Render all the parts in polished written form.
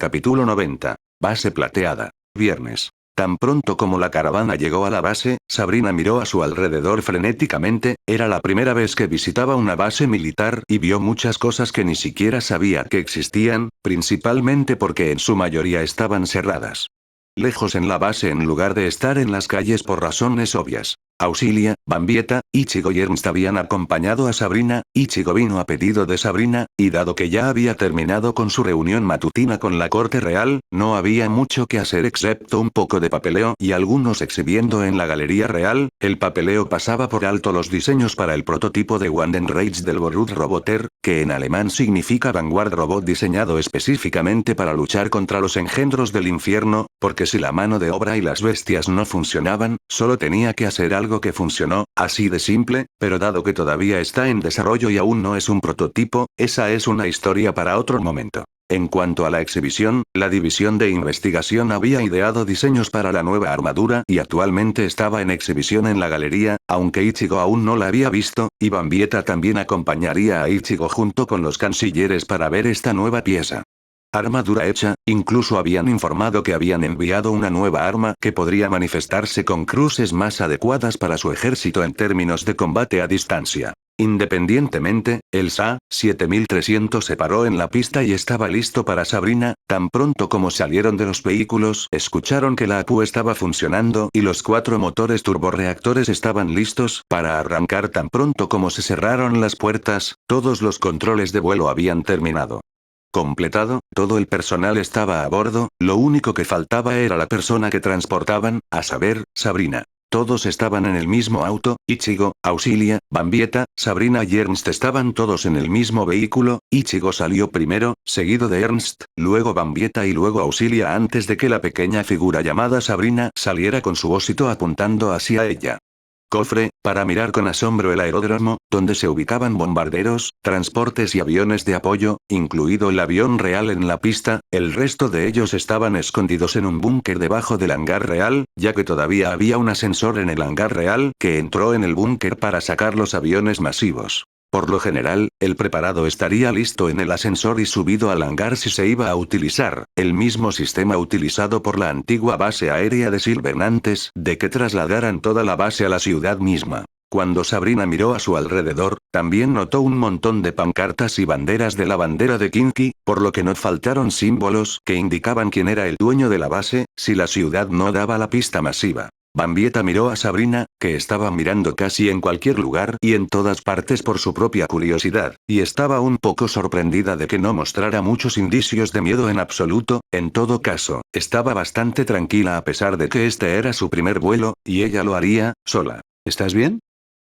Capítulo 90. Base plateada. Viernes. Tan pronto como la caravana llegó a la base, Sabrina miró a su alrededor frenéticamente. Era la primera vez que visitaba una base militar y vio muchas cosas que ni siquiera sabía que existían, principalmente porque en su mayoría estaban cerradas. Lejos en la base en lugar de estar en las calles por razones obvias. Auxilia, Bambieta, Ichigo y Ernst habían acompañado a Sabrina. Ichigo vino a pedido de Sabrina, y dado que ya había terminado con su reunión matutina con la corte real, no había mucho que hacer excepto un poco de papeleo y algunos exhibiendo en la galería real. El papeleo pasaba por alto los diseños para el prototipo de Wandenreich del Borut Roboter, que en alemán significa Vanguard Robot, diseñado específicamente para luchar contra los engendros del infierno, porque si la mano de obra y las bestias no funcionaban, solo tenía que hacer algo que funcionó, así de simple, pero dado que todavía está en desarrollo y aún no es un prototipo, esa es una historia para otro momento. En cuanto a la exhibición, la división de investigación había ideado diseños para la nueva armadura y actualmente estaba en exhibición en la galería, aunque Ichigo aún no la había visto, y Bambieta también acompañaría a Ichigo junto con los cancilleres para ver esta nueva pieza. Armadura hecha, incluso habían informado que habían enviado una nueva arma que podría manifestarse con cruces más adecuadas para su ejército en términos de combate a distancia. Independientemente, el SA-7300 se paró en la pista y estaba listo para Sabrina. Tan pronto como salieron de los vehículos, escucharon que la APU estaba funcionando y los 4 motores turborreactores estaban listos para arrancar. Tan pronto como se cerraron las puertas, todos los controles de vuelo habían terminado. Completado, todo el personal estaba a bordo, lo único que faltaba era la persona que transportaban, a saber, Sabrina. Todos estaban en el mismo auto. Ichigo, Auxilia, Bambieta, Sabrina y Ernst estaban todos en el mismo vehículo. Ichigo salió primero, seguido de Ernst, luego Bambieta y luego Auxilia antes de que la pequeña figura llamada Sabrina saliera con su osito apuntando hacia ella. Cofre, para mirar con asombro el aeródromo, donde se ubicaban bombarderos, transportes y aviones de apoyo, incluido el avión real en la pista. El resto de ellos estaban escondidos en un búnker debajo del hangar real, ya que todavía había un ascensor en el hangar real que entró en el búnker para sacar los aviones masivos. Por lo general, el preparado estaría listo en el ascensor y subido al hangar si se iba a utilizar, el mismo sistema utilizado por la antigua base aérea de Silver antes de que trasladaran toda la base a la ciudad misma. Cuando Sabrina miró a su alrededor, también notó un montón de pancartas y banderas de la bandera de Kinki, por lo que no faltaron símbolos que indicaban quién era el dueño de la base, si la ciudad no daba la pista masiva. Bambieta miró a Sabrina, que estaba mirando casi en cualquier lugar y en todas partes por su propia curiosidad, y estaba un poco sorprendida de que no mostrara muchos indicios de miedo en absoluto. En todo caso, estaba bastante tranquila a pesar de que este era su primer vuelo, y ella lo haría, sola. ¿Estás bien?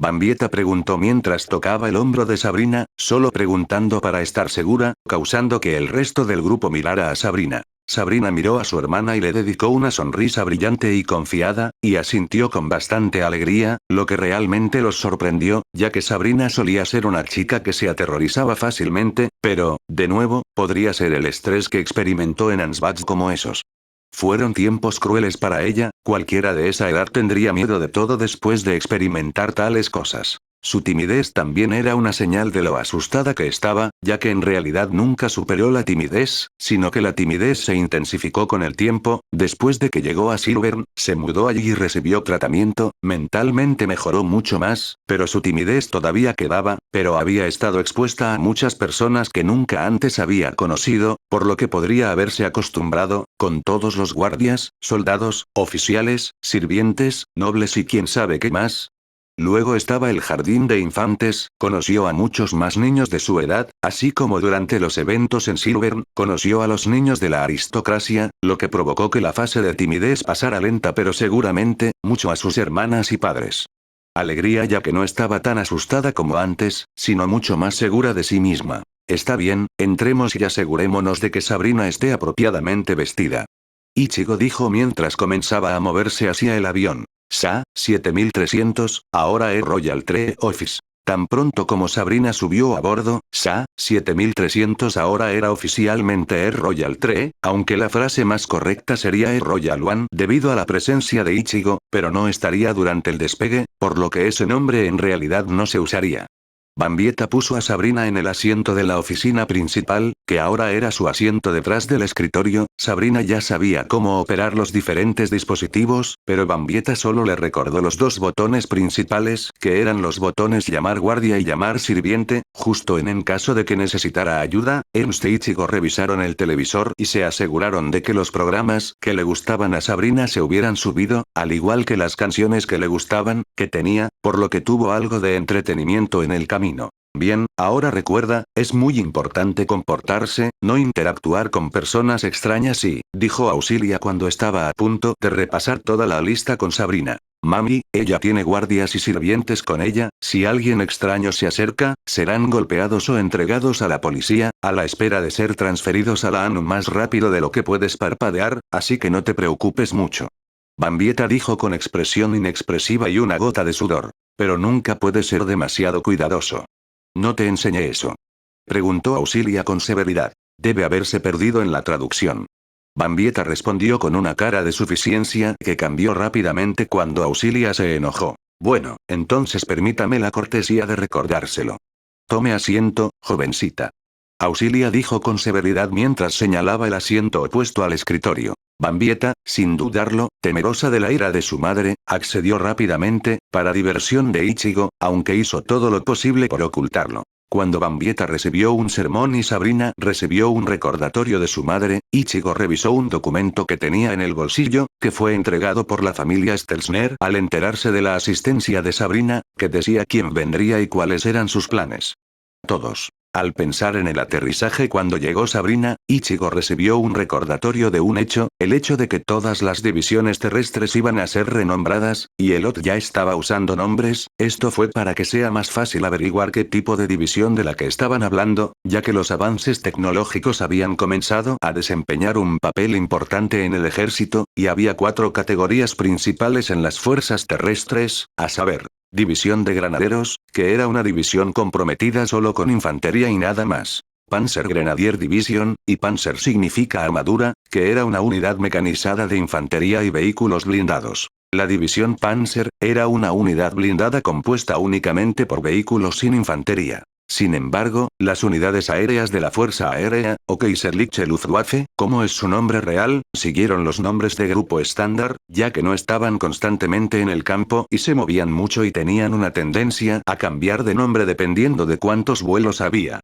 Bambieta preguntó mientras tocaba el hombro de Sabrina, solo preguntando para estar segura, causando que el resto del grupo mirara a Sabrina. Sabrina miró a su hermana y le dedicó una sonrisa brillante y confiada, y asintió con bastante alegría, lo que realmente los sorprendió, ya que Sabrina solía ser una chica que se aterrorizaba fácilmente, pero, de nuevo, podría ser el estrés que experimentó en Ansbach como esos. Fueron tiempos crueles para ella, cualquiera de esa edad tendría miedo de todo después de experimentar tales cosas. Su timidez también era una señal de lo asustada que estaba, ya que en realidad nunca superó la timidez, sino que la timidez se intensificó con el tiempo. Después de que llegó a Silvern, se mudó allí y recibió tratamiento, mentalmente mejoró mucho más, pero su timidez todavía quedaba, pero había estado expuesta a muchas personas que nunca antes había conocido, por lo que podría haberse acostumbrado, con todos los guardias, soldados, oficiales, sirvientes, nobles y quién sabe qué más. Luego estaba el jardín de infantes, conoció a muchos más niños de su edad, así como durante los eventos en Silvern, conoció a los niños de la aristocracia, lo que provocó que la fase de timidez pasara lenta pero seguramente, mucho a sus hermanas y padres. Alegría ya que no estaba tan asustada como antes, sino mucho más segura de sí misma. Está bien, entremos y asegurémonos de que Sabrina esté apropiadamente vestida. Ichigo dijo mientras comenzaba a moverse hacia el avión. SA-7300, ahora es Royal Tree Office. Tan pronto como Sabrina subió a bordo, SA-7300 ahora era oficialmente Air Royal Tree, aunque la frase más correcta sería Air Royal One debido a la presencia de Ichigo, pero no estaría durante el despegue, por lo que ese nombre en realidad no se usaría. Bambieta puso a Sabrina en el asiento de la oficina principal, que ahora era su asiento detrás del escritorio. Sabrina ya sabía cómo operar los diferentes dispositivos, pero Bambieta solo le recordó los dos botones principales, que eran los botones llamar guardia y llamar sirviente. Justo en caso de que necesitara ayuda, Ernst e Ichigo revisaron el televisor y se aseguraron de que los programas que le gustaban a Sabrina se hubieran subido, al igual que las canciones que le gustaban, que tenía, por lo que tuvo algo de entretenimiento en el camino. Bien, ahora recuerda, es muy importante comportarse, no interactuar con personas extrañas y, dijo Auxilia cuando estaba a punto de repasar toda la lista con Sabrina. Mami, ella tiene guardias y sirvientes con ella, si alguien extraño se acerca, serán golpeados o entregados a la policía, a la espera de ser transferidos a la ANU más rápido de lo que puedes parpadear, así que no te preocupes mucho. Bambieta dijo con expresión inexpresiva y una gota de sudor. Pero nunca puedes ser demasiado cuidadoso. ¿No te enseñé eso?, preguntó Auxilia con severidad. Debe haberse perdido en la traducción. Bambieta respondió con una cara de suficiencia que cambió rápidamente cuando Auxilia se enojó. Bueno, entonces permítame la cortesía de recordárselo. Tome asiento, jovencita. Auxilia dijo con severidad mientras señalaba el asiento opuesto al escritorio. Bambieta, sin dudarlo, temerosa de la ira de su madre, accedió rápidamente, para diversión de Ichigo, aunque hizo todo lo posible por ocultarlo. Cuando Bambieta recibió un sermón y Sabrina recibió un recordatorio de su madre, Ichigo revisó un documento que tenía en el bolsillo, que fue entregado por la familia Stelzner al enterarse de la asistencia de Sabrina, que decía quién vendría y cuáles eran sus planes. Todos. Al pensar en el aterrizaje cuando llegó Sabrina, Ichigo recibió un recordatorio de un hecho, el hecho de que todas las divisiones terrestres iban a ser renombradas, y el OT ya estaba usando nombres. Esto fue para que sea más fácil averiguar qué tipo de división de la que estaban hablando, ya que los avances tecnológicos habían comenzado a desempeñar un papel importante en el ejército, y había 4 categorías principales en las fuerzas terrestres, a saber, División de Granaderos, que era una división comprometida solo con infantería y nada más. Panzer Grenadier Division, y Panzer significa armadura, que era una unidad mecanizada de infantería y vehículos blindados. La división Panzer era una unidad blindada compuesta únicamente por vehículos sin infantería. Sin embargo, las unidades aéreas de la Fuerza Aérea, o Kaiserliche Luftwaffe, como es su nombre real, siguieron los nombres de grupo estándar, ya que no estaban constantemente en el campo y se movían mucho y tenían una tendencia a cambiar de nombre dependiendo de cuántos vuelos había.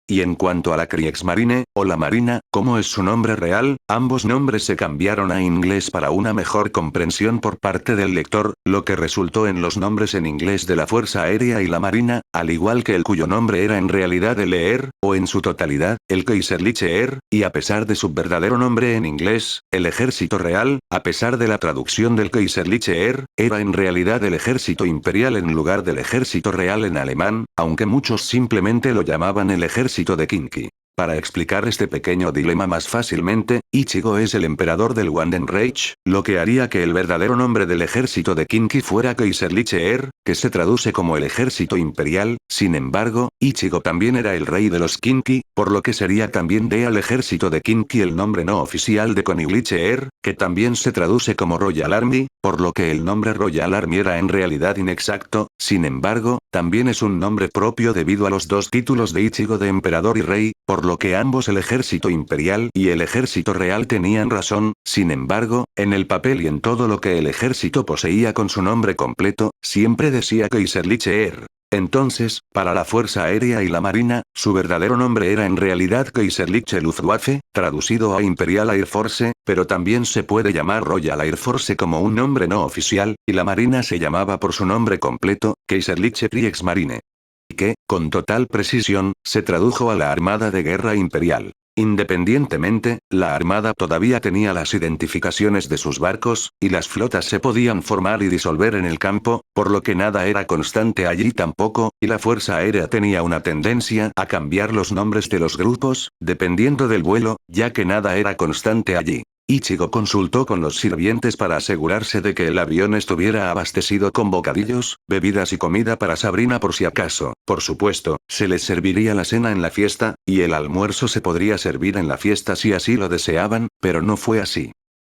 Y en cuanto a la Kriegsmarine, o la Marina, como es su nombre real, ambos nombres se cambiaron a inglés para una mejor comprensión por parte del lector, lo que resultó en los nombres en inglés de la Fuerza Aérea y la Marina, al igual que el cuyo nombre era en realidad el Heer, o en su totalidad, el Kaiserliche Heer, y a pesar de su verdadero nombre en inglés, el Ejército Real, a pesar de la traducción del Kaiserliche Heer, era en realidad el Ejército Imperial en lugar del Ejército Real en alemán, aunque muchos simplemente lo llamaban el Ejército de Kinki. Para explicar este pequeño dilema más fácilmente, Ichigo es el emperador del Wandenreich, lo que haría que el verdadero nombre del ejército de Kinki fuera Kaiserliche Heer, que se traduce como el ejército imperial. Sin embargo, Ichigo también era el rey de los Kinki, por lo que sería también de al ejército de Kinki el nombre no oficial de Königliche Heer, que también se traduce como Royal Army, por lo que el nombre Royal Army era en realidad inexacto. Sin embargo, también es un nombre propio debido a los dos títulos de Ichigo de emperador y rey, por lo que ambos el ejército imperial y el ejército real tenían razón. Sin embargo, en el papel y en todo lo que el ejército poseía con su nombre completo, siempre decía Kaiserliche Heer. Entonces, para la Fuerza Aérea y la Marina, su verdadero nombre era en realidad Kaiserliche Luftwaffe, traducido a Imperial Air Force, pero también se puede llamar Royal Air Force como un nombre no oficial, y la Marina se llamaba por su nombre completo, Kaiserliche Kriegsmarine. Que, con total precisión, se tradujo a la Armada de Guerra Imperial. Independientemente, la Armada todavía tenía las identificaciones de sus barcos, y las flotas se podían formar y disolver en el campo, por lo que nada era constante allí tampoco, y la Fuerza Aérea tenía una tendencia a cambiar los nombres de los grupos, dependiendo del vuelo, ya que nada era constante allí. Ichigo consultó con los sirvientes para asegurarse de que el avión estuviera abastecido con bocadillos, bebidas y comida para Sabrina por si acaso. Por supuesto, se les serviría la cena en la fiesta, y el almuerzo se podría servir en la fiesta si así lo deseaban, pero no fue así.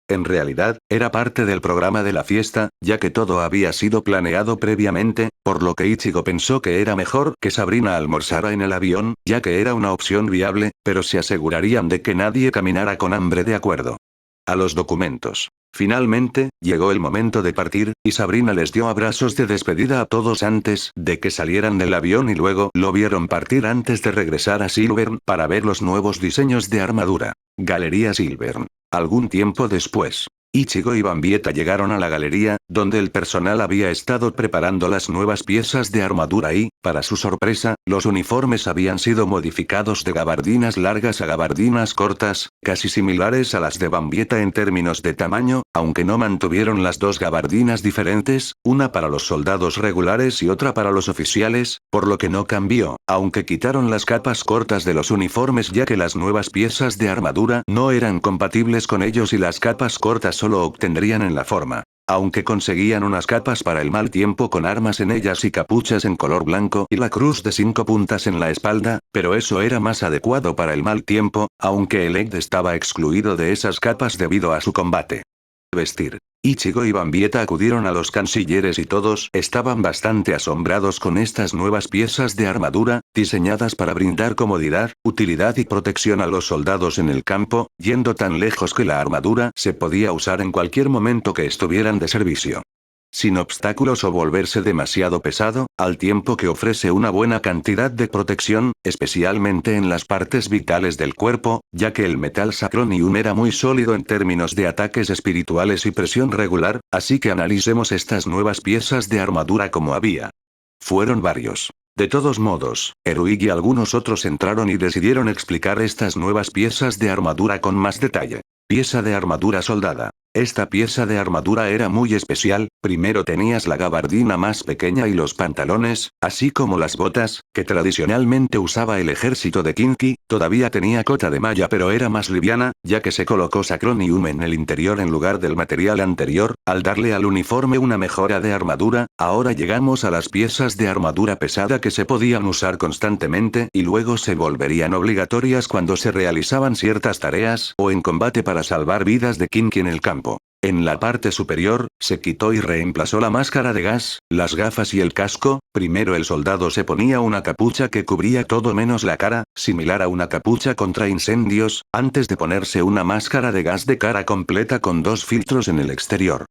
En realidad, era parte del programa de la fiesta, ya que todo había sido planeado previamente, Por lo que Ichigo pensó que era mejor que Sabrina almorzara en el avión, ya que era una opción viable, pero se asegurarían de que nadie caminara con hambre de acuerdo. A los documentos. Finalmente, llegó el momento de partir, y Sabrina les dio abrazos de despedida a todos antes de que salieran del avión y luego lo vieron partir antes de regresar a Silvern para ver los nuevos diseños de armadura. Galería Silvern. Algún tiempo después. Ichigo y Bambieta llegaron a la galería, donde el personal había estado preparando las nuevas piezas de armadura y, para su sorpresa, los uniformes habían sido modificados de gabardinas largas a gabardinas cortas, casi similares a las de Bambieta en términos de tamaño, aunque no mantuvieron las dos gabardinas diferentes, una para los soldados regulares y otra para los oficiales, por lo que no cambió, aunque quitaron las capas cortas de los uniformes ya que las nuevas piezas de armadura no eran compatibles con ellos y las capas cortas solo obtendrían en la forma. Aunque conseguían unas capas para el mal tiempo con armas en ellas y capuchas en color blanco y la cruz de 5 puntas en la espalda, pero eso era más adecuado para el mal tiempo, aunque el Eid estaba excluido de esas capas debido a su combate. Vestir. Ichigo y Bambieta acudieron a los cancilleres y todos estaban bastante asombrados con estas nuevas piezas de armadura, diseñadas para brindar comodidad, utilidad y protección a los soldados en el campo, yendo tan lejos que la armadura se podía usar en cualquier momento que estuvieran de servicio. Sin obstáculos o volverse demasiado pesado, al tiempo que ofrece una buena cantidad de protección, especialmente en las partes vitales del cuerpo, ya que el metal Sacronium era muy sólido en términos de ataques espirituales y presión regular, así que analicemos estas nuevas piezas de armadura como había. Fueron varios. De todos modos, Eruig y algunos otros entraron y decidieron explicar estas nuevas piezas de armadura con más detalle. Pieza de armadura soldada. Esta pieza de armadura era muy especial, primero tenías la gabardina más pequeña y los pantalones, así como las botas, que tradicionalmente usaba el ejército de Kinki, todavía tenía cota de malla pero era más liviana, ya que se colocó Sacronium en el interior en lugar del material anterior, al darle al uniforme una mejora de armadura. Ahora llegamos a las piezas de armadura pesada que se podían usar constantemente y luego se volverían obligatorias cuando se realizaban ciertas tareas o en combate para salvar vidas de Kinki en el campo. En la parte superior, se quitó y reemplazó la máscara de gas, las gafas y el casco. Primero el soldado se ponía una capucha que cubría todo menos la cara, similar a una capucha contra incendios, antes de ponerse una máscara de gas de cara completa con 2 filtros en el exterior.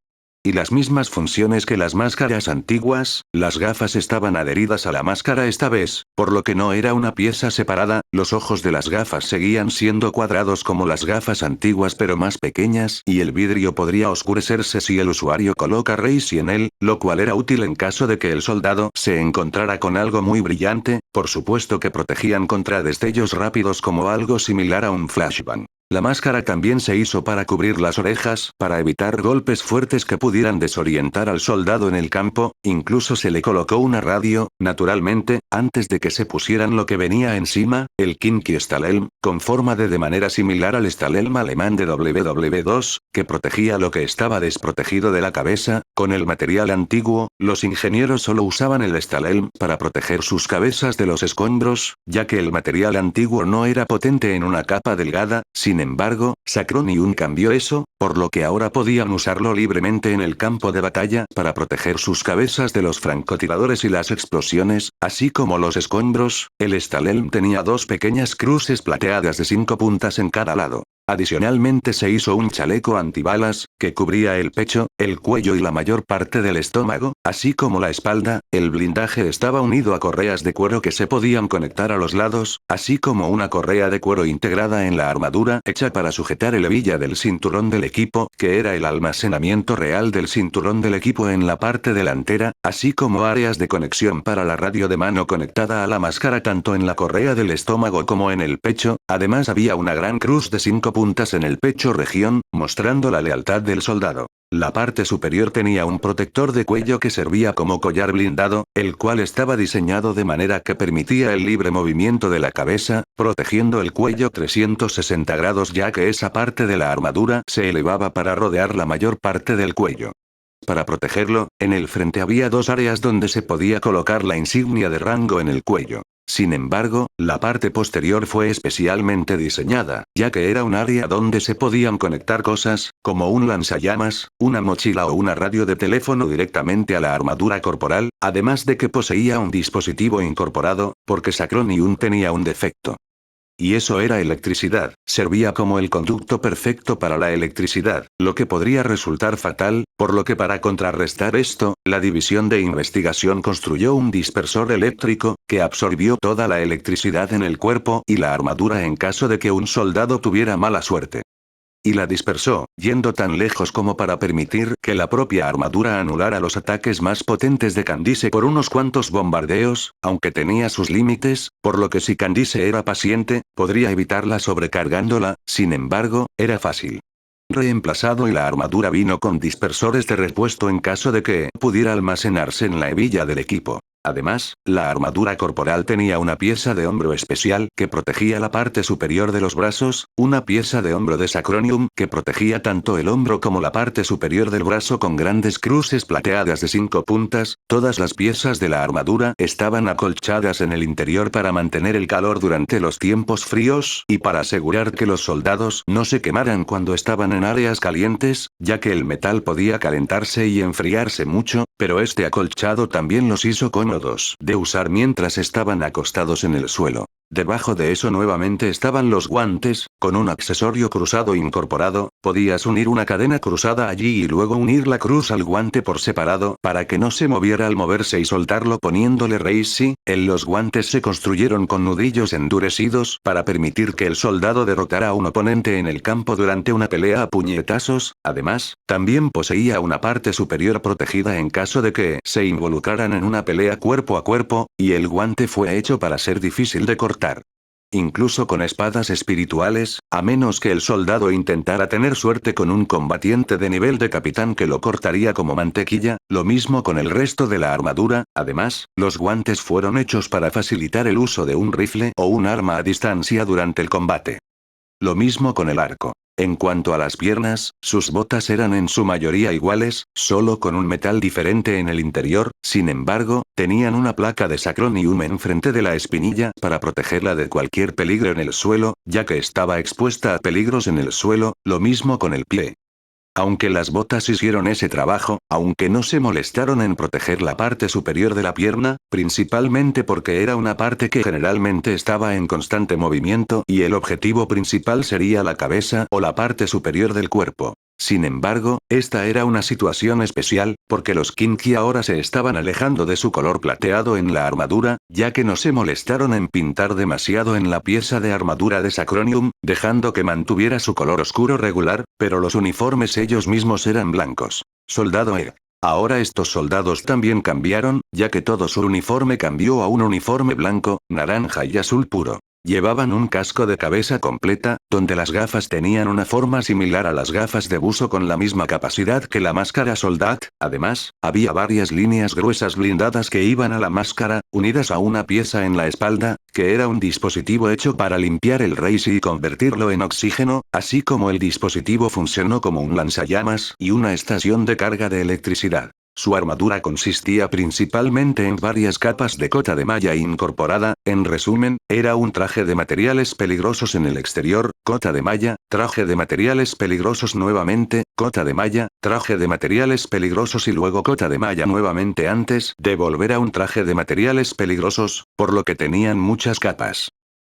Y las mismas funciones que las máscaras antiguas, las gafas estaban adheridas a la máscara esta vez, por lo que no era una pieza separada, los ojos de las gafas seguían siendo cuadrados como las gafas antiguas pero más pequeñas y el vidrio podría oscurecerse si el usuario coloca Reisi en él, lo cual era útil en caso de que el soldado se encontrara con algo muy brillante, por supuesto que protegían contra destellos rápidos como algo similar a un flashbang. La máscara también se hizo para cubrir las orejas, para evitar golpes fuertes que pudieran desorientar al soldado en el campo, incluso se le colocó una radio, naturalmente, antes de que se pusieran lo que venía encima, el Kinki Stahlhelm, con forma de manera similar al Stahlhelm alemán de WW2, que protegía lo que estaba desprotegido de la cabeza. Con el material antiguo, los ingenieros solo usaban el Stahlhelm para proteger sus cabezas de los escombros, ya que el material antiguo no era potente en una capa delgada. Sin embargo, Sacronium cambió eso, por lo que ahora podían usarlo libremente en el campo de batalla para proteger sus cabezas de los francotiradores y las explosiones, así como los escombros. El Stahlhelm tenía 2 pequeñas cruces plateadas de 5 puntas en cada lado. Adicionalmente se hizo un chaleco antibalas, que cubría el pecho, el cuello y la mayor parte del estómago, así como la espalda. El blindaje estaba unido a correas de cuero que se podían conectar a los lados, así como una correa de cuero integrada en la armadura hecha para sujetar el hebilla del cinturón del equipo, que era el almacenamiento real del cinturón del equipo en la parte delantera, así como áreas de conexión para la radio de mano conectada a la máscara tanto en la correa del estómago como en el pecho. Además había una gran cruz de 5 puntas en el pecho región, mostrando la lealtad del soldado. La parte superior tenía un protector de cuello que servía como collar blindado, el cual estaba diseñado de manera que permitía el libre movimiento de la cabeza, protegiendo el cuello 360 grados ya que esa parte de la armadura se elevaba para rodear la mayor parte del cuello. Para protegerlo, en el frente había 2 áreas donde se podía colocar la insignia de rango en el cuello. Sin embargo, la parte posterior fue especialmente diseñada, ya que era un área donde se podían conectar cosas, como un lanzallamas, una mochila o una radio de teléfono directamente a la armadura corporal, además de que poseía un dispositivo incorporado, porque Sakronium tenía un defecto. Y eso era electricidad, servía como el conducto perfecto para la electricidad, lo que podría resultar fatal, por lo que para contrarrestar esto, la división de investigación construyó un dispersor eléctrico, que absorbió toda la electricidad en el cuerpo y la armadura en caso de que un soldado tuviera mala suerte. Y la dispersó, yendo tan lejos como para permitir que la propia armadura anulara los ataques más potentes de Candice por unos cuantos bombardeos, aunque tenía sus límites, por lo que si Candice era paciente, podría evitarla sobrecargándola, sin embargo, era fácil. Reemplazado y la armadura vino con dispersores de repuesto en caso de que pudiera almacenarse en la hebilla del equipo. Además, la armadura corporal tenía una pieza de hombro especial que protegía la parte superior de los brazos, una pieza de hombro de Sakronium que protegía tanto el hombro como la parte superior del brazo con grandes cruces plateadas de 5 puntas, todas las piezas de la armadura estaban acolchadas en el interior para mantener el calor durante los tiempos fríos y para asegurar que los soldados no se quemaran cuando estaban en áreas calientes, ya que el metal podía calentarse y enfriarse mucho, pero este acolchado también los hizo cómodos de usar mientras estaban acostados en el suelo. Debajo de eso nuevamente estaban los guantes, con un accesorio cruzado incorporado, podías unir una cadena cruzada allí y luego unir la cruz al guante por separado para que no se moviera al moverse y soltarlo poniéndole Reishi. Los guantes se construyeron con nudillos endurecidos para permitir que el soldado derrotara a un oponente en el campo durante una pelea a puñetazos, además, también poseía una parte superior protegida en caso de que se involucraran en una pelea cuerpo a cuerpo, y el guante fue hecho para ser difícil de cortar. Incluso con espadas espirituales, a menos que el soldado intentara tener suerte con un combatiente de nivel de capitán que lo cortaría como mantequilla, lo mismo con el resto de la armadura. Además, los guantes fueron hechos para facilitar el uso de un rifle o un arma a distancia durante el combate. Lo mismo con el arco. En cuanto a las piernas, sus botas eran en su mayoría iguales, solo con un metal diferente en el interior, sin embargo, tenían una placa de Sakronium enfrente de la espinilla para protegerla de cualquier peligro en el suelo, ya que estaba expuesta a peligros en el suelo, lo mismo con el pie. Aunque las botas hicieron ese trabajo, aunque no se molestaron en proteger la parte superior de la pierna, principalmente porque era una parte que generalmente estaba en constante movimiento y el objetivo principal sería la cabeza o la parte superior del cuerpo. Sin embargo, esta era una situación especial, porque los Kinki ahora se estaban alejando de su color plateado en la armadura, ya que no se molestaron en pintar demasiado en la pieza de armadura de Sakronium, dejando que mantuviera su color oscuro regular, pero los uniformes ellos mismos eran blancos. Soldado E. Ahora estos soldados también cambiaron, ya que todo su uniforme cambió a un uniforme blanco, naranja y azul puro. Llevaban un casco de cabeza completa, donde las gafas tenían una forma similar a las gafas de buzo con la misma capacidad que la máscara Soldat. Además, había varias líneas gruesas blindadas que iban a la máscara, unidas a una pieza en la espalda, que era un dispositivo hecho para limpiar el Reishi y convertirlo en oxígeno, así como el dispositivo funcionó como un lanzallamas y una estación de carga de electricidad. Su armadura consistía principalmente en varias capas de cota de malla incorporada, en resumen, era un traje de materiales peligrosos en el exterior, cota de malla, traje de materiales peligrosos nuevamente, cota de malla, traje de materiales peligrosos y luego cota de malla nuevamente antes de volver a un traje de materiales peligrosos, por lo que tenían muchas capas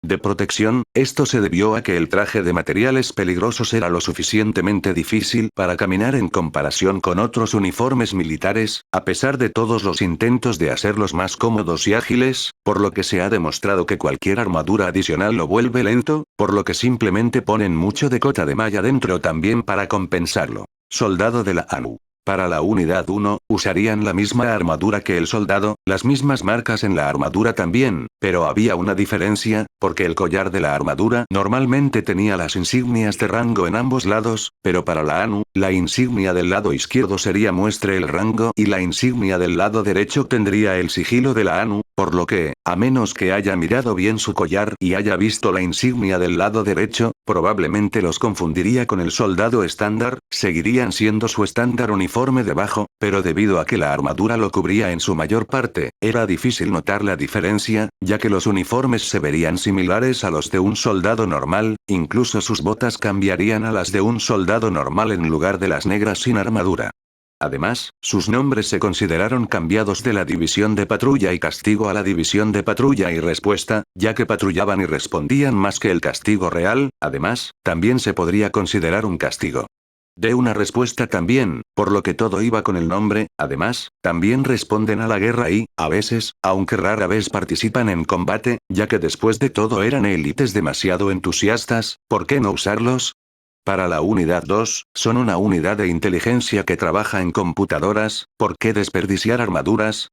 de protección. Esto se debió a que el traje de materiales peligrosos era lo suficientemente difícil para caminar en comparación con otros uniformes militares, a pesar de todos los intentos de hacerlos más cómodos y ágiles, por lo que se ha demostrado que cualquier armadura adicional lo vuelve lento, por lo que simplemente ponen mucho de cota de malla dentro también para compensarlo. Soldado de la ANU. Para la Unidad 1, usarían la misma armadura que el soldado, las mismas marcas en la armadura también, pero había una diferencia, porque el collar de la armadura normalmente tenía las insignias de rango en ambos lados, pero para la ANU, la insignia del lado izquierdo sería muestre el rango y la insignia del lado derecho tendría el sigilo de la ANU, Por lo que, a menos que haya mirado bien su collar y haya visto la insignia del lado derecho, probablemente los confundiría con el soldado estándar, seguirían siendo su estándar uniforme debajo, pero debido a que la armadura lo cubría en su mayor parte, era difícil notar la diferencia, ya que los uniformes se verían similares a los de un soldado normal, incluso sus botas cambiarían a las de un soldado normal en lugar de las negras sin armadura. Además, sus nombres se consideraron cambiados de la división de patrulla y castigo a la división de patrulla y respuesta, ya que patrullaban y respondían más que el castigo real. Además, también se podría considerar un castigo de una respuesta también, por lo que todo iba con el nombre. Además, también responden a la guerra y, a veces, aunque rara vez participan en combate, ya que después de todo eran élites demasiado entusiastas, ¿por qué no usarlos? Para la Unidad 2, son una unidad de inteligencia que trabaja en computadoras, ¿por qué desperdiciar armaduras?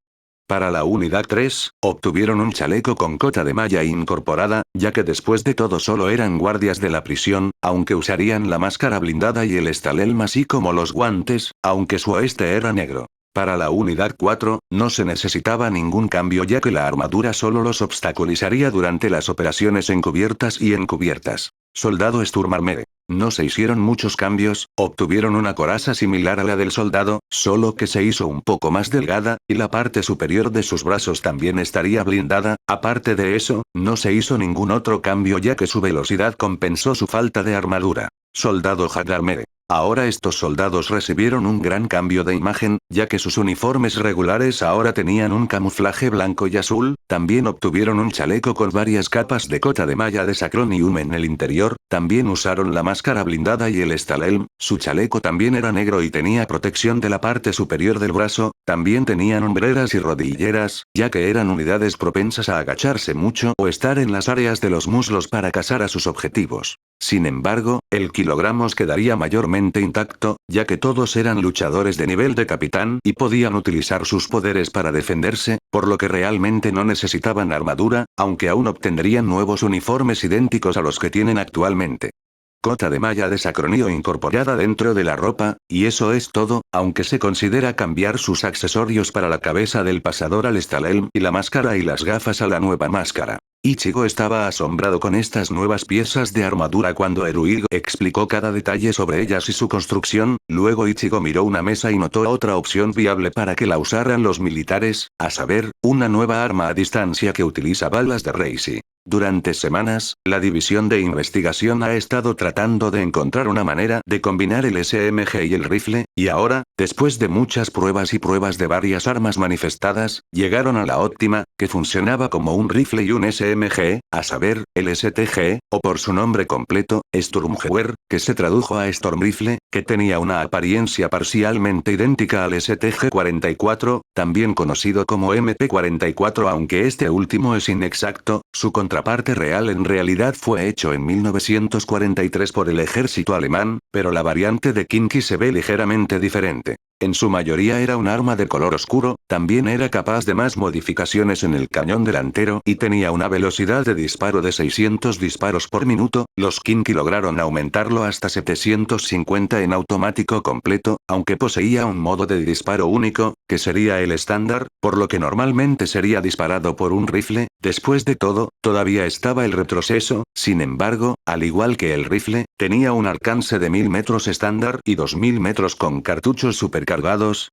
Para la Unidad 3, obtuvieron un chaleco con cota de malla incorporada, ya que después de todo solo eran guardias de la prisión, aunque usarían la máscara blindada y el estalelm así como los guantes, aunque su oeste era negro. Para la Unidad 4, no se necesitaba ningún cambio ya que la armadura solo los obstaculizaría durante las operaciones encubiertas y encubiertas. Soldado Sturmarmere. No se hicieron muchos cambios, obtuvieron una coraza similar a la del soldado, solo que se hizo un poco más delgada, y la parte superior de sus brazos también estaría blindada. Aparte de eso, no se hizo ningún otro cambio ya que su velocidad compensó su falta de armadura. Soldado Hadarmere. Ahora estos soldados recibieron un gran cambio de imagen, ya que sus uniformes regulares ahora tenían un camuflaje blanco y azul, también obtuvieron un chaleco con varias capas de cota de malla de sacronium en el interior, también usaron la máscara blindada y el estalelm, su chaleco también era negro y tenía protección de la parte superior del brazo, también tenían hombreras y rodilleras, ya que eran unidades propensas a agacharse mucho o estar en las áreas de los muslos para cazar a sus objetivos. Sin embargo, el kilogramos quedaría mayormente intacto, ya que todos eran luchadores de nivel de capitán y podían utilizar sus poderes para defenderse, por lo que realmente no necesitaban armadura, aunque aún obtendrían nuevos uniformes idénticos a los que tienen actualmente. Cota de malla de sacronio incorporada dentro de la ropa, y eso es todo, aunque se considera cambiar sus accesorios para la cabeza del pasador al estalelm y la máscara y las gafas a la nueva máscara. Ichigo estaba asombrado con estas nuevas piezas de armadura cuando Eruigo explicó cada detalle sobre ellas y su construcción. Luego Ichigo miró una mesa y notó otra opción viable para que la usaran los militares, a saber, una nueva arma a distancia que utiliza balas de Reishi. Durante semanas, la división de investigación ha estado tratando de encontrar una manera de combinar el SMG y el rifle, y ahora, después de muchas pruebas y pruebas de varias armas manifestadas, llegaron a la óptima, que funcionaba como un rifle y un SMG, a saber, el STG, o por su nombre completo, Sturmgewehr, que se tradujo a Storm Rifle, que tenía una apariencia parcialmente idéntica al STG-44, también conocido como MP-44 aunque este último es inexacto, su contraparte real en realidad fue hecho en 1943 por el ejército alemán, pero la variante de Kinky se ve ligeramente diferente. En su mayoría era un arma de color oscuro, también era capaz de más modificaciones en el cañón delantero y tenía una velocidad de disparo de 600 disparos por minuto. Los Kinky lograron aumentarlo hasta 750 en automático completo, aunque poseía un modo de disparo único, que sería el estándar, por lo que normalmente sería disparado por un rifle. Después de todo, todavía estaba el retroceso. Sin embargo, al igual que el rifle, tenía un alcance de 1000 metros estándar y 2000 metros con cartuchos supercargados.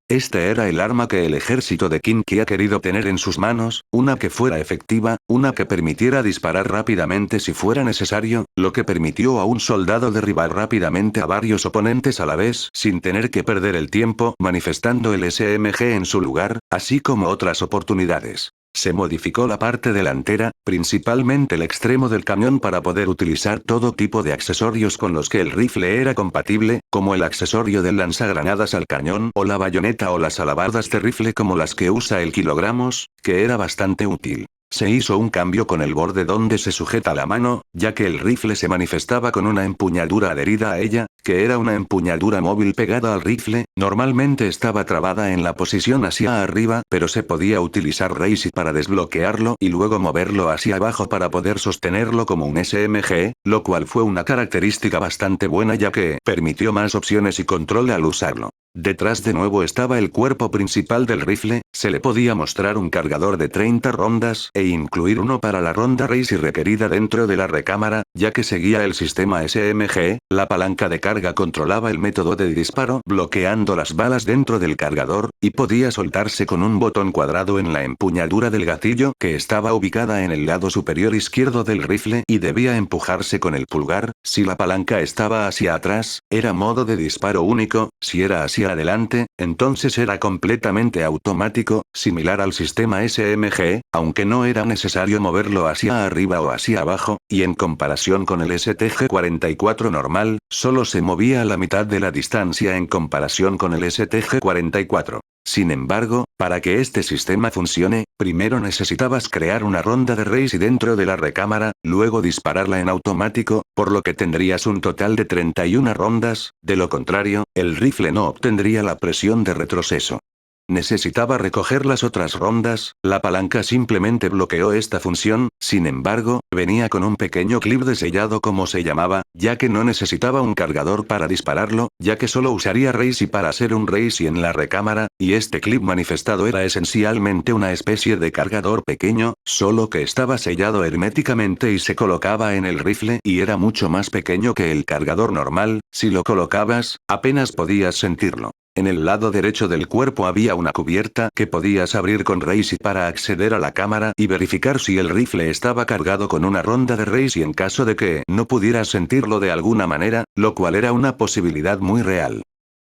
Este era el arma que el ejército de Kinky ha querido tener en sus manos, una que fuera efectiva, una que permitiera disparar rápidamente si fuera necesario, lo que permitió a un soldado derribar rápidamente a varios oponentes a la vez sin tener que perder el tiempo manifestando el SMG en su lugar, así como otras oportunidades. Se modificó la parte delantera, principalmente el extremo del cañón para poder utilizar todo tipo de accesorios con los que el rifle era compatible, como el accesorio del lanzagranadas al cañón o la bayoneta o las alabardas de rifle como las que usa el kilogramos, que era bastante útil. Se hizo un cambio con el borde donde se sujeta la mano, ya que el rifle se manifestaba con una empuñadura adherida a ella, que era una empuñadura móvil pegada al rifle, normalmente estaba trabada en la posición hacia arriba pero se podía utilizar Reishi para desbloquearlo y luego moverlo hacia abajo para poder sostenerlo como un SMG, lo cual fue una característica bastante buena ya que permitió más opciones y control al usarlo. Detrás de nuevo estaba el cuerpo principal del rifle, se le podía mostrar un cargador de 30 rondas e incluir uno para la ronda raíz si requerida dentro de la recámara, ya que seguía el sistema SMG, la palanca de carga controlaba el método de disparo bloqueando las balas dentro del cargador, y podía soltarse con un botón cuadrado en la empuñadura del gatillo que estaba ubicada en el lado superior izquierdo del rifle y debía empujarse con el pulgar, si la palanca estaba hacia atrás, era modo de disparo único, si era hacia adelante, entonces era completamente automático, similar al sistema SMG, aunque no era necesario moverlo hacia arriba o hacia abajo, y en comparación con el STG-44 normal, solo se movía a la mitad de la distancia en comparación con el STG-44. Sin embargo, para que este sistema funcione, primero necesitabas crear una ronda de race dentro de la recámara, luego dispararla en automático, por lo que tendrías un total de 31 rondas, de lo contrario, el rifle no obtendría la presión de retroceso. Necesitaba recoger las otras rondas, la palanca simplemente bloqueó esta función, sin embargo, venía con un pequeño clip de sellado como se llamaba, ya que no necesitaba un cargador para dispararlo, ya que solo usaría Racy para hacer un Racy en la recámara, y este clip manifestado era esencialmente una especie de cargador pequeño, solo que estaba sellado herméticamente y se colocaba en el rifle y era mucho más pequeño que el cargador normal, si lo colocabas, apenas podías sentirlo. En el lado derecho del cuerpo había una cubierta que podías abrir con Racy para acceder a la cámara y verificar si el rifle estaba cargado con una ronda de Racy en caso de que no pudieras sentirlo de alguna manera, lo cual era una posibilidad muy real.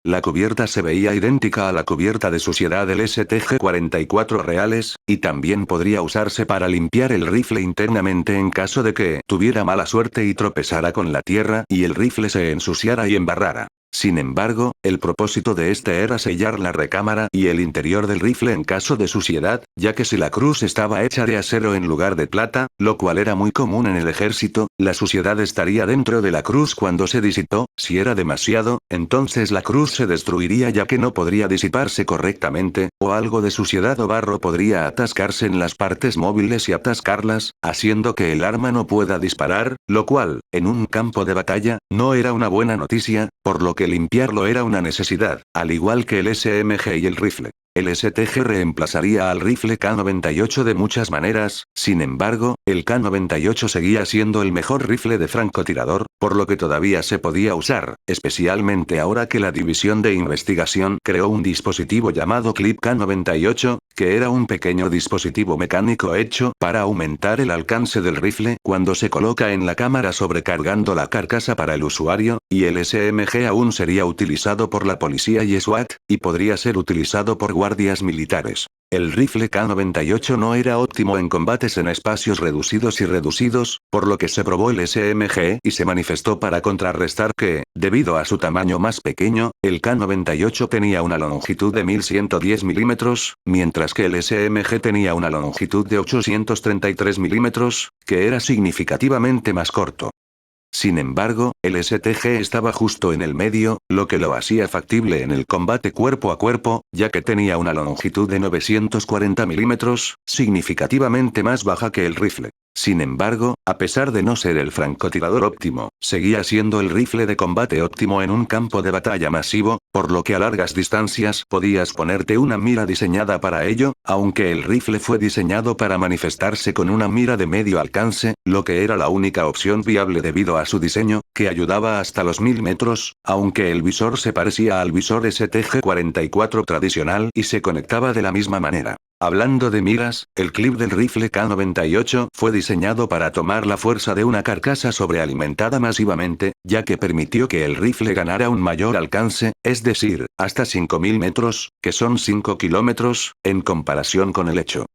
La cubierta se veía idéntica a la cubierta de suciedad del STG-44 reales, y también podría usarse para limpiar el rifle internamente en caso de que tuviera mala suerte y tropezara con la tierra y el rifle se ensuciara y embarrara. Sin embargo, el propósito de este era sellar la recámara y el interior del rifle en caso de suciedad, ya que si la cruz estaba hecha de acero en lugar de plata, lo cual era muy común en el ejército, la suciedad estaría dentro de la cruz cuando se disipó, si era demasiado, entonces la cruz se destruiría ya que no podría disiparse correctamente, o algo de suciedad o barro podría atascarse en las partes móviles y atascarlas, haciendo que el arma no pueda disparar, lo cual, en un campo de batalla, no era una buena noticia, por lo que limpiarlo era una necesidad, al igual que el SMG y el rifle. El STG reemplazaría al rifle K98 de muchas maneras, sin embargo, el K98 seguía siendo el mejor rifle de francotirador, por lo que todavía se podía usar, especialmente ahora que la División de Investigación creó un dispositivo llamado Clip K98, que era un pequeño dispositivo mecánico hecho para aumentar el alcance del rifle cuando se coloca en la cámara sobrecargando la carcasa para el usuario, y el SMG aún sería utilizado por la policía y SWAT, y podría ser utilizado por guardias militares. El rifle K98 no era óptimo en combates en espacios reducidos, por lo que se probó el SMG y se manifestó para contrarrestar que, debido a su tamaño más pequeño, el K98 tenía una longitud de 1110 milímetros, mientras que el SMG tenía una longitud de 833 milímetros, que era significativamente más corto. Sin embargo, el STG estaba justo en el medio, lo que lo hacía factible en el combate cuerpo a cuerpo, ya que tenía una longitud de 940 milímetros, significativamente más baja que el rifle. Sin embargo, a pesar de no ser el francotirador óptimo, seguía siendo el rifle de combate óptimo en un campo de batalla masivo, por lo que a largas distancias podías ponerte una mira diseñada para ello, aunque el rifle fue diseñado para manifestarse con una mira de medio alcance, lo que era la única opción viable debido a su diseño, que ayudaba hasta los 1000 metros, aunque el visor se parecía al visor STG-44 tradicional y se conectaba de la misma manera. Hablando de miras, el clip del rifle K98 fue diseñado para tomar la fuerza de una carcasa sobrealimentada masivamente, ya que permitió que el rifle ganara un mayor alcance, es decir, hasta 5000 metros, que son 5 kilómetros, en comparación con el hecho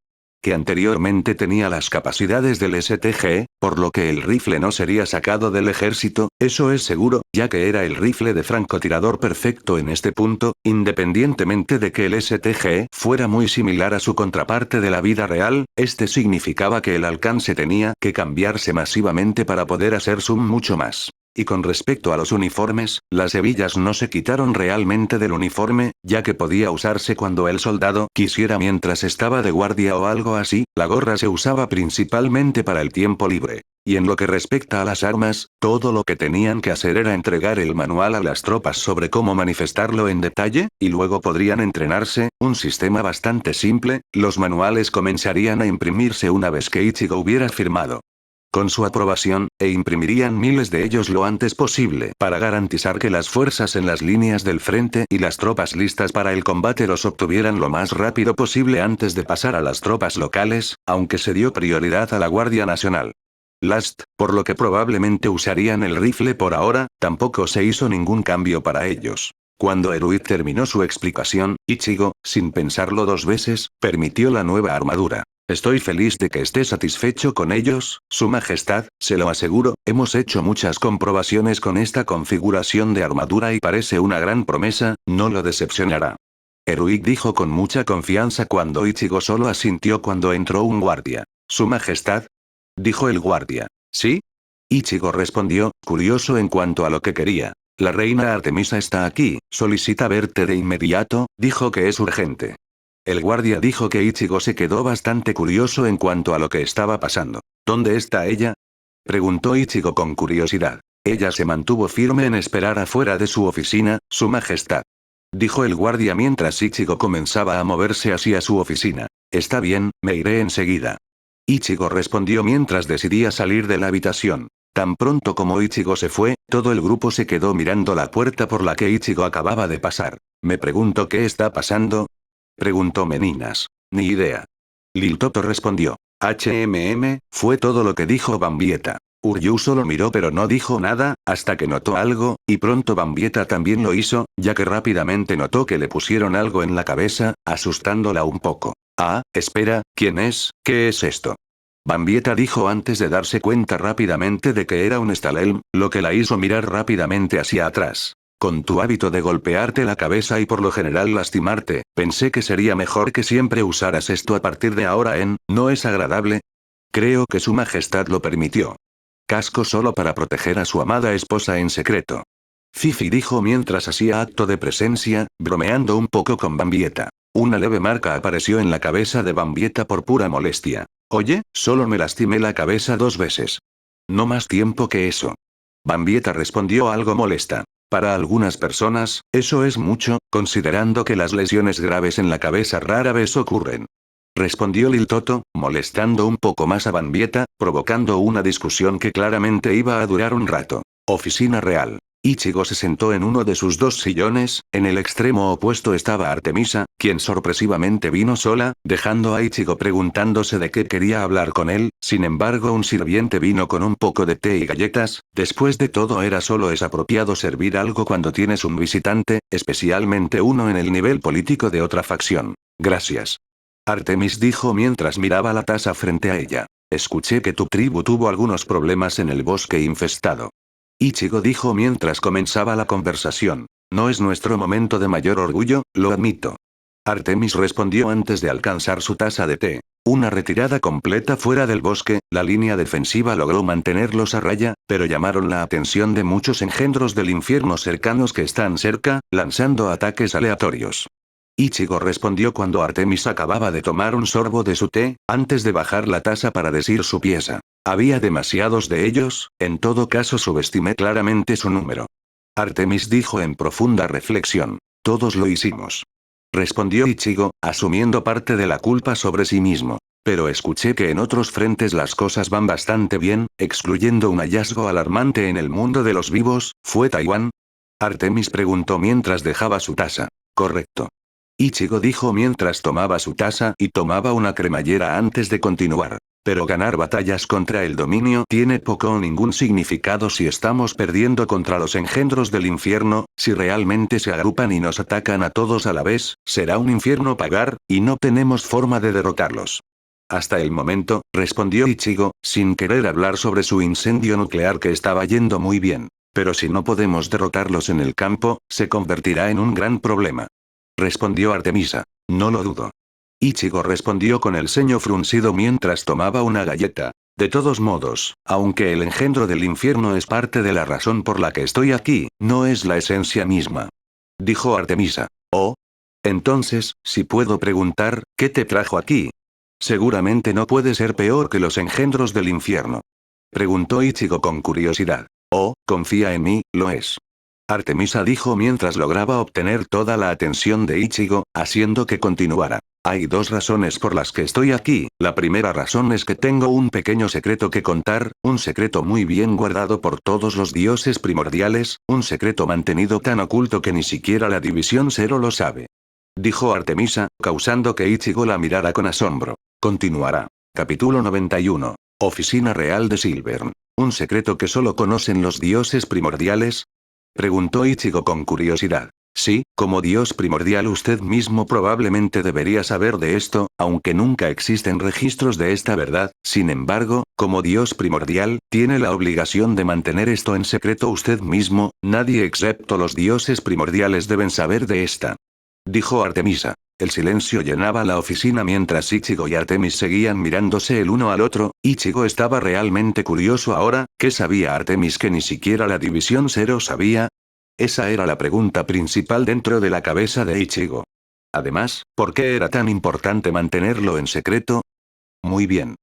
que anteriormente tenía las capacidades del STG, por lo que el rifle no sería sacado del ejército, eso es seguro, ya que era el rifle de francotirador perfecto en este punto, independientemente de que el STG fuera muy similar a su contraparte de la vida real, este significaba que el alcance tenía que cambiarse masivamente para poder hacer zoom mucho más. Y con respecto a los uniformes, las hebillas no se quitaron realmente del uniforme, ya que podía usarse cuando el soldado quisiera mientras estaba de guardia o algo así, la gorra se usaba principalmente para el tiempo libre. Y en lo que respecta a las armas, todo lo que tenían que hacer era entregar el manual a las tropas sobre cómo manifestarlo en detalle, y luego podrían entrenarse, un sistema bastante simple, los manuales comenzarían a imprimirse una vez que Ichigo hubiera firmado. Con su aprobación, imprimirían miles de ellos lo antes posible para garantizar que las fuerzas en las líneas del frente y las tropas listas para el combate los obtuvieran lo más rápido posible antes de pasar a las tropas locales, aunque se dio prioridad a la Guardia Nacional. Por lo que probablemente usarían el rifle por ahora, tampoco se hizo ningún cambio para ellos. Cuando Eruit terminó su explicación, Ichigo, sin pensarlo dos veces, permitió la nueva armadura. Estoy feliz de que esté satisfecho con ellos, Su Majestad, se lo aseguro, hemos hecho muchas comprobaciones con esta configuración de armadura y parece una gran promesa, no lo decepcionará. Eruit dijo con mucha confianza cuando Ichigo solo asintió cuando entró un guardia. Su Majestad, dijo el guardia. ¿Sí? Ichigo respondió, curioso en cuanto a lo que quería. La reina Artemisa está aquí, solicita verte de inmediato, dijo que es urgente. El guardia dijo que Ichigo se quedó bastante curioso en cuanto a lo que estaba pasando. ¿Dónde está ella? Preguntó Ichigo con curiosidad. Ella se mantuvo firme en esperar afuera de su oficina, Su Majestad. Dijo el guardia mientras Ichigo comenzaba a moverse hacia su oficina. Está bien, me iré enseguida. Ichigo respondió mientras decidía salir de la habitación. Tan pronto como Ichigo se fue, todo el grupo se quedó mirando la puerta por la que Ichigo acababa de pasar. Me pregunto qué está pasando. Preguntó Meninas. Ni idea. Lil Toto respondió. Fue todo lo que dijo Bambieta. Uryu solo miró pero no dijo nada, hasta que notó algo, y pronto Bambieta también lo hizo, ya que rápidamente notó que le pusieron algo en la cabeza, asustándola un poco. Ah, espera, ¿quién es? ¿Qué es esto? Bambieta dijo antes de darse cuenta rápidamente de que era un Stalelm, lo que la hizo mirar rápidamente hacia atrás. Con tu hábito de golpearte la cabeza y por lo general lastimarte, pensé que sería mejor que siempre usaras esto a partir de ahora ¿no es agradable? Creo que Su Majestad lo permitió. Casco solo para proteger a su amada esposa en secreto. Fifi dijo mientras hacía acto de presencia, bromeando un poco con Bambieta. Una leve marca apareció en la cabeza de Bambieta por pura molestia. Oye, solo me lastimé la cabeza 2 veces. No más tiempo que eso. Bambieta respondió algo molesta. Para algunas personas, eso es mucho, considerando que las lesiones graves en la cabeza rara vez ocurren. Respondió Lil Toto, molestando un poco más a Bambieta, provocando una discusión que claramente iba a durar un rato. Oficina real. Ichigo se sentó en uno de sus 2 sillones, en el extremo opuesto estaba Artemisa, quien sorpresivamente vino sola, dejando a Ichigo preguntándose de qué quería hablar con él, sin embargo un sirviente vino con un poco de té y galletas, después de todo solo es apropiado servir algo cuando tienes un visitante, especialmente uno en el nivel político de otra facción. Gracias. Artemis dijo mientras miraba la taza frente a ella. Escuché que tu tribu tuvo algunos problemas en el bosque infestado. Ichigo dijo mientras comenzaba la conversación. No es nuestro momento de mayor orgullo, lo admito. Artemis respondió antes de alcanzar su taza de té. Una retirada completa fuera del bosque, la línea defensiva logró mantenerlos a raya, pero llamaron la atención de muchos engendros del infierno cercanos que están cerca, lanzando ataques aleatorios. Ichigo respondió cuando Artemis acababa de tomar un sorbo de su té, antes de bajar la taza para decir su pieza. Había demasiados de ellos, en todo caso subestimé claramente su número. Artemis dijo en profunda reflexión. Todos lo hicimos. Respondió Ichigo, asumiendo parte de la culpa sobre sí mismo. Pero escuché que en otros frentes las cosas van bastante bien, excluyendo un hallazgo alarmante en el mundo de los vivos, ¿fue Taiwán? Artemis preguntó mientras dejaba su taza. Correcto. Ichigo dijo mientras tomaba su taza y tomaba una cremallera antes de continuar. Pero ganar batallas contra el dominio tiene poco o ningún significado si estamos perdiendo contra los engendros del infierno, si realmente se agrupan y nos atacan a todos a la vez, será un infierno pagar, y no tenemos forma de derrotarlos. Hasta el momento, respondió Ichigo, sin querer hablar sobre su incendio nuclear que estaba yendo muy bien. Pero si no podemos derrotarlos en el campo, se convertirá en un gran problema. Respondió Artemisa. No lo dudo. Ichigo respondió con el ceño fruncido mientras tomaba una galleta. De todos modos, aunque el engendro del infierno es parte de la razón por la que estoy aquí, no es la esencia misma. Dijo Artemisa. Oh. Entonces, si puedo preguntar, ¿qué te trajo aquí? Seguramente no puede ser peor que los engendros del infierno. Preguntó Ichigo con curiosidad. Oh, confía en mí, lo es. Artemisa dijo mientras lograba obtener toda la atención de Ichigo, haciendo que continuara. Hay dos razones por las que estoy aquí. La primera razón es que tengo un pequeño secreto que contar, un secreto muy bien guardado por todos los dioses primordiales, un secreto mantenido tan oculto que ni siquiera la División Cero lo sabe. Dijo Artemisa, causando que Ichigo la mirara con asombro. Continuará. Capítulo 91. Oficina Real de Silvern. ¿Un secreto que solo conocen los dioses primordiales? Preguntó Ichigo con curiosidad. Sí, como dios primordial usted mismo probablemente debería saber de esto, aunque nunca existen registros de esta verdad, sin embargo, como dios primordial, tiene la obligación de mantener esto en secreto usted mismo, nadie excepto los dioses primordiales deben saber de esta. Dijo Artemisa. El silencio llenaba la oficina mientras Ichigo y Artemis seguían mirándose el uno al otro. Ichigo estaba realmente curioso ahora, ¿qué sabía Artemis que ni siquiera la División Cero sabía? Esa era la pregunta principal dentro de la cabeza de Ichigo. Además, ¿por qué era tan importante mantenerlo en secreto? Muy bien.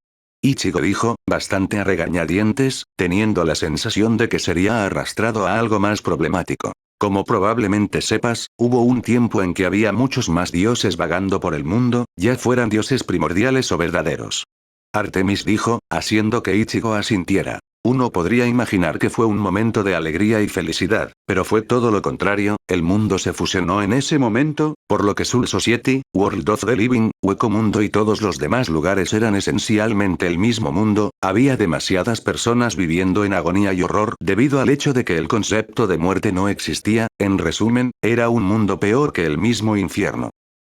Ichigo dijo, bastante a regañadientes, teniendo la sensación de que sería arrastrado a algo más problemático. Como probablemente sepas, hubo un tiempo en que había muchos más dioses vagando por el mundo, ya fueran dioses primordiales o verdaderos. Artemis dijo, haciendo que Ichigo asintiera. Uno podría imaginar que fue un momento de alegría y felicidad, pero fue todo lo contrario, el mundo se fusionó en ese momento, por lo que Soul Society, World of the Living, Hueco Mundo y todos los demás lugares eran esencialmente el mismo mundo, había demasiadas personas viviendo en agonía y horror debido al hecho de que el concepto de muerte no existía, en resumen, era un mundo peor que el mismo infierno.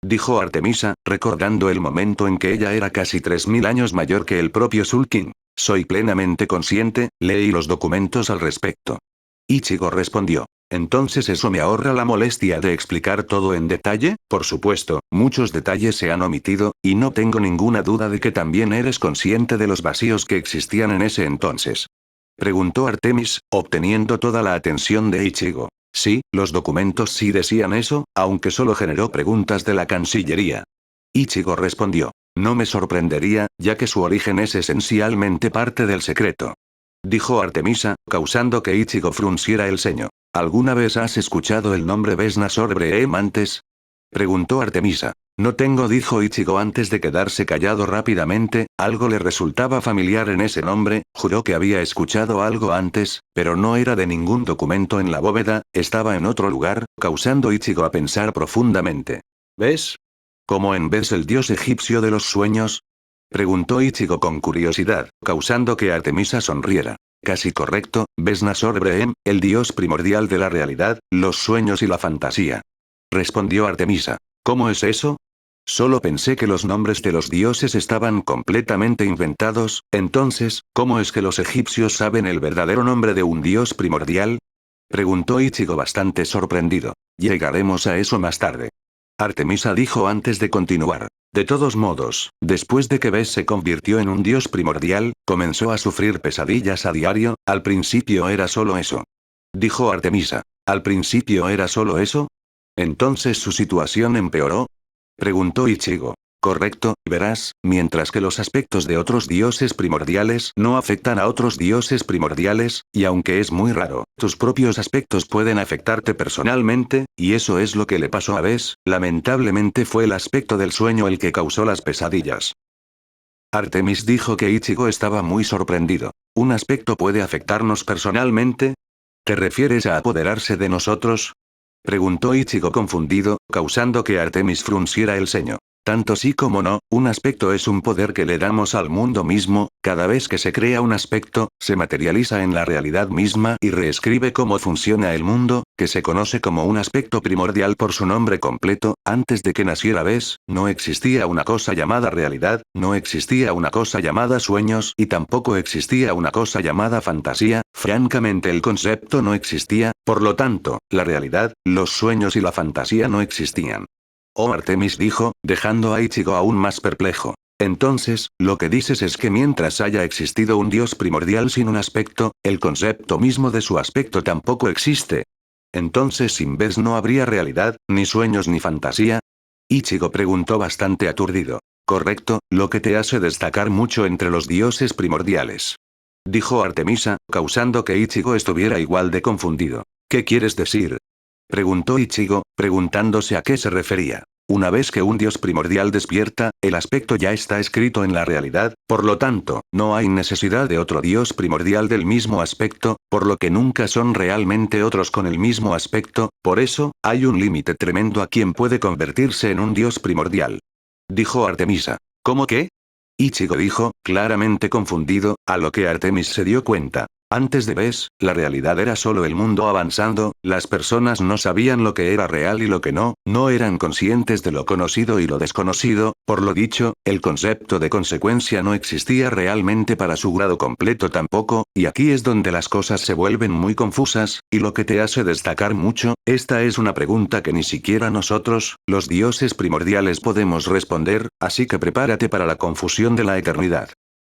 Dijo Artemisa, recordando el momento en que ella era casi 3000 años mayor que el propio Soul King. Soy plenamente consciente, leí los documentos al respecto. Ichigo respondió. Entonces eso me ahorra la molestia de explicar todo en detalle, por supuesto, muchos detalles se han omitido, y no tengo ninguna duda de que también eres consciente de los vacíos que existían en ese entonces. Preguntó Artemis, obteniendo toda la atención de Ichigo. Sí, los documentos sí decían eso, aunque solo generó preguntas de la Cancillería. Ichigo respondió. No me sorprendería, ya que su origen es esencialmente parte del secreto. Dijo Artemisa, causando que Ichigo frunciera el ceño. ¿Alguna vez has escuchado el nombre Vesna Sorbre antes? Preguntó Artemisa. No tengo, dijo Ichigo antes de quedarse callado rápidamente, algo le resultaba familiar en ese nombre, juró que había escuchado algo antes, pero no era de ningún documento en la bóveda, estaba en otro lugar, causando Ichigo a pensar profundamente. ¿Ves? ¿Como en vez el dios egipcio de los sueños? Preguntó Ichigo con curiosidad, causando que Artemisa sonriera. Casi correcto, Vesna Sorbre, el dios primordial de la realidad, los sueños y la fantasía. Respondió Artemisa. ¿Cómo es eso? Solo pensé que los nombres de los dioses estaban completamente inventados, entonces, ¿cómo es que los egipcios saben el verdadero nombre de un dios primordial? Preguntó Ichigo bastante sorprendido. Llegaremos a eso más tarde. Artemisa dijo antes de continuar. De todos modos, después de que Bes se convirtió en un dios primordial, comenzó a sufrir pesadillas a diario, al principio era solo eso. Dijo Artemisa. ¿Al principio era solo eso? ¿Entonces su situación empeoró? Preguntó Ichigo. Correcto, verás, mientras que los aspectos de otros dioses primordiales no afectan a otros dioses primordiales, y aunque es muy raro, tus propios aspectos pueden afectarte personalmente, y eso es lo que le pasó a Bes, lamentablemente fue el aspecto del sueño el que causó las pesadillas. Artemis dijo que Ichigo estaba muy sorprendido. ¿Un aspecto puede afectarnos personalmente? ¿Te refieres a apoderarse de nosotros? Preguntó Ichigo confundido, causando que Artemis frunciera el ceño. Tanto sí como no, un aspecto es un poder que le damos al mundo mismo, cada vez que se crea un aspecto, se materializa en la realidad misma y reescribe cómo funciona el mundo, que se conoce como un aspecto primordial por su nombre completo. Antes de que naciera Bes, no existía una cosa llamada realidad, no existía una cosa llamada sueños y tampoco existía una cosa llamada fantasía, francamente el concepto no existía, por lo tanto, la realidad, los sueños y la fantasía no existían. Oh, Artemis dijo, dejando a Ichigo aún más perplejo. Entonces, lo que dices es que mientras haya existido un dios primordial sin un aspecto, el concepto mismo de su aspecto tampoco existe. Entonces sin Bes no habría realidad, ni sueños ni fantasía. Ichigo preguntó bastante aturdido. Correcto, lo que te hace destacar mucho entre los dioses primordiales. dijo Artemisa, causando que Ichigo estuviera igual de confundido. ¿Qué quieres decir? Preguntó Ichigo, preguntándose a qué se refería. Una vez que un dios primordial despierta, el aspecto ya está escrito en la realidad, por lo tanto, no hay necesidad de otro dios primordial del mismo aspecto, por lo que nunca son realmente otros con el mismo aspecto, por eso, hay un límite tremendo a quien puede convertirse en un dios primordial. Dijo Artemisa. ¿Cómo qué? Ichigo dijo, claramente confundido, a lo que Artemis se dio cuenta. Antes de Ves, la realidad era solo el mundo avanzando, las personas no sabían lo que era real y lo que no, no eran conscientes de lo conocido y lo desconocido, por lo dicho, el concepto de consecuencia no existía realmente para su grado completo tampoco, y aquí es donde las cosas se vuelven muy confusas, y lo que te hace destacar mucho, esta es una pregunta que ni siquiera nosotros, los dioses primordiales podemos responder, así que prepárate para la confusión de la eternidad.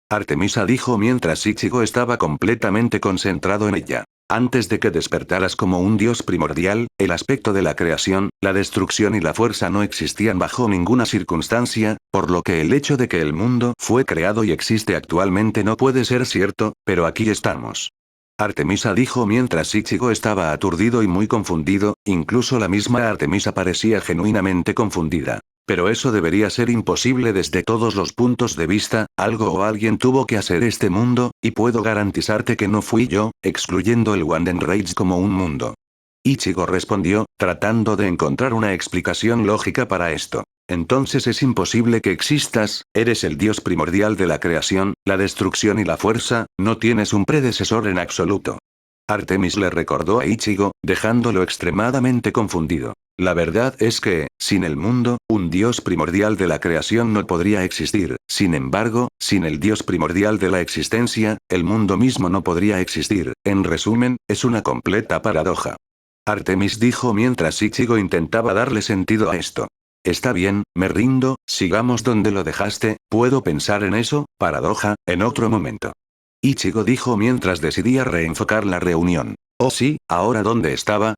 Artemisa dijo mientras Ichigo estaba completamente concentrado en ella. Antes de que despertaras como un dios primordial, el aspecto de la creación, la destrucción y la fuerza no existían bajo ninguna circunstancia, por lo que el hecho de que el mundo fue creado y existe actualmente no puede ser cierto, pero aquí estamos. Artemisa dijo mientras Ichigo estaba aturdido y muy confundido, incluso la misma Artemisa parecía genuinamente confundida. Pero eso debería ser imposible desde todos los puntos de vista, algo o alguien tuvo que hacer este mundo, y puedo garantizarte que no fui yo, excluyendo el Wanden Rage como un mundo. Ichigo respondió, tratando de encontrar una explicación lógica para esto. Entonces es imposible que existas, eres el dios primordial de la creación, la destrucción y la fuerza, no tienes un predecesor en absoluto. Artemis le recordó a Ichigo, dejándolo extremadamente confundido. La verdad es que, sin el mundo, un dios primordial de la creación no podría existir, sin embargo, sin el dios primordial de la existencia, el mundo mismo no podría existir, en resumen, es una completa paradoja. Artemis dijo mientras Ichigo intentaba darle sentido a esto. Está bien, me rindo, sigamos donde lo dejaste, puedo pensar en eso, paradoja, en otro momento. Ichigo dijo mientras decidía reenfocar la reunión. Oh sí, ¿ahora dónde estaba?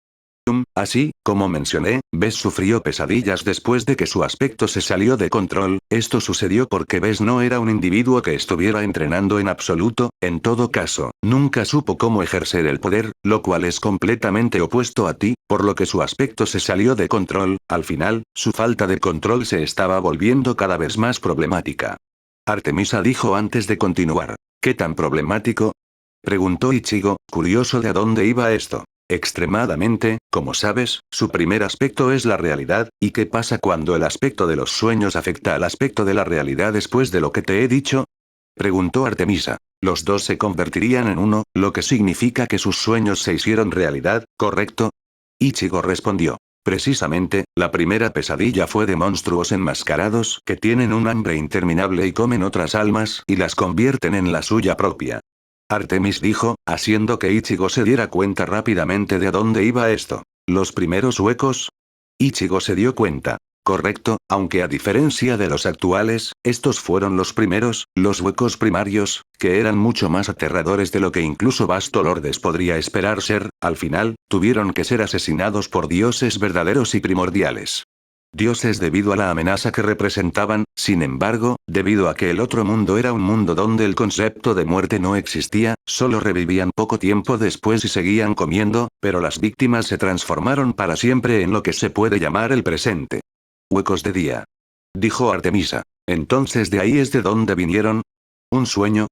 Así, como mencioné, Ves sufrió pesadillas después de que su aspecto se salió de control, esto sucedió porque Ves no era un individuo que estuviera entrenando en absoluto, en todo caso, nunca supo cómo ejercer el poder, lo cual es completamente opuesto a ti, por lo que su aspecto se salió de control, al final, su falta de control se estaba volviendo cada vez más problemática. Artemisa dijo antes de continuar. ¿Qué tan problemático? Preguntó Ichigo, curioso de a dónde iba esto. Extremadamente, como sabes, su primer aspecto es la realidad, ¿y qué pasa cuando el aspecto de los sueños afecta al aspecto de la realidad después de lo que te he dicho? Preguntó Artemisa. Los dos se convertirían en uno, lo que significa que sus sueños se hicieron realidad, ¿correcto? Ichigo respondió. Precisamente, la primera pesadilla fue de monstruos enmascarados que tienen un hambre interminable y comen otras almas y las convierten en la suya propia. Artemis dijo, haciendo que Ichigo se diera cuenta rápidamente de a dónde iba esto. ¿Los primeros huecos? Ichigo se dio cuenta. Correcto, aunque a diferencia de los actuales, estos fueron los primeros, los huecos primarios, que eran mucho más aterradores de lo que incluso Vasto Lordes podría esperar ser, al final, tuvieron que ser asesinados por dioses verdaderos y primordiales. Dioses debido a la amenaza que representaban, sin embargo, debido a que el otro mundo era un mundo donde el concepto de muerte no existía, solo revivían poco tiempo después y seguían comiendo, pero las víctimas se transformaron para siempre en lo que se puede llamar el presente. Huecos de día. Dijo Artemisa. Entonces de ahí es de donde vinieron. ¿Un sueño?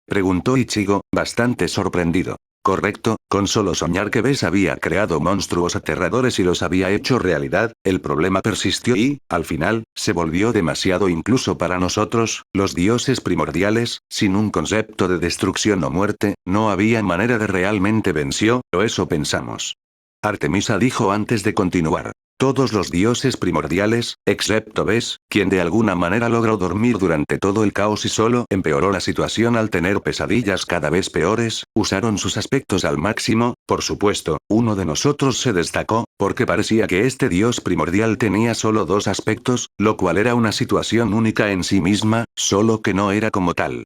Preguntó Ichigo, bastante sorprendido. Correcto, con solo soñar que Ves había creado monstruos aterradores y los había hecho realidad, el problema persistió y, al final, se volvió demasiado incluso para nosotros, los dioses primordiales, sin un concepto de destrucción o muerte, no había manera de realmente venció, o eso pensamos. Artemisa dijo antes de continuar. Todos los dioses primordiales, excepto Ves, quien de alguna manera logró dormir durante todo el caos y solo empeoró la situación al tener pesadillas cada vez peores, usaron sus aspectos al máximo, por supuesto, uno de nosotros se destacó, porque parecía que este dios primordial tenía solo dos aspectos, lo cual era una situación única en sí misma, solo que no era como tal.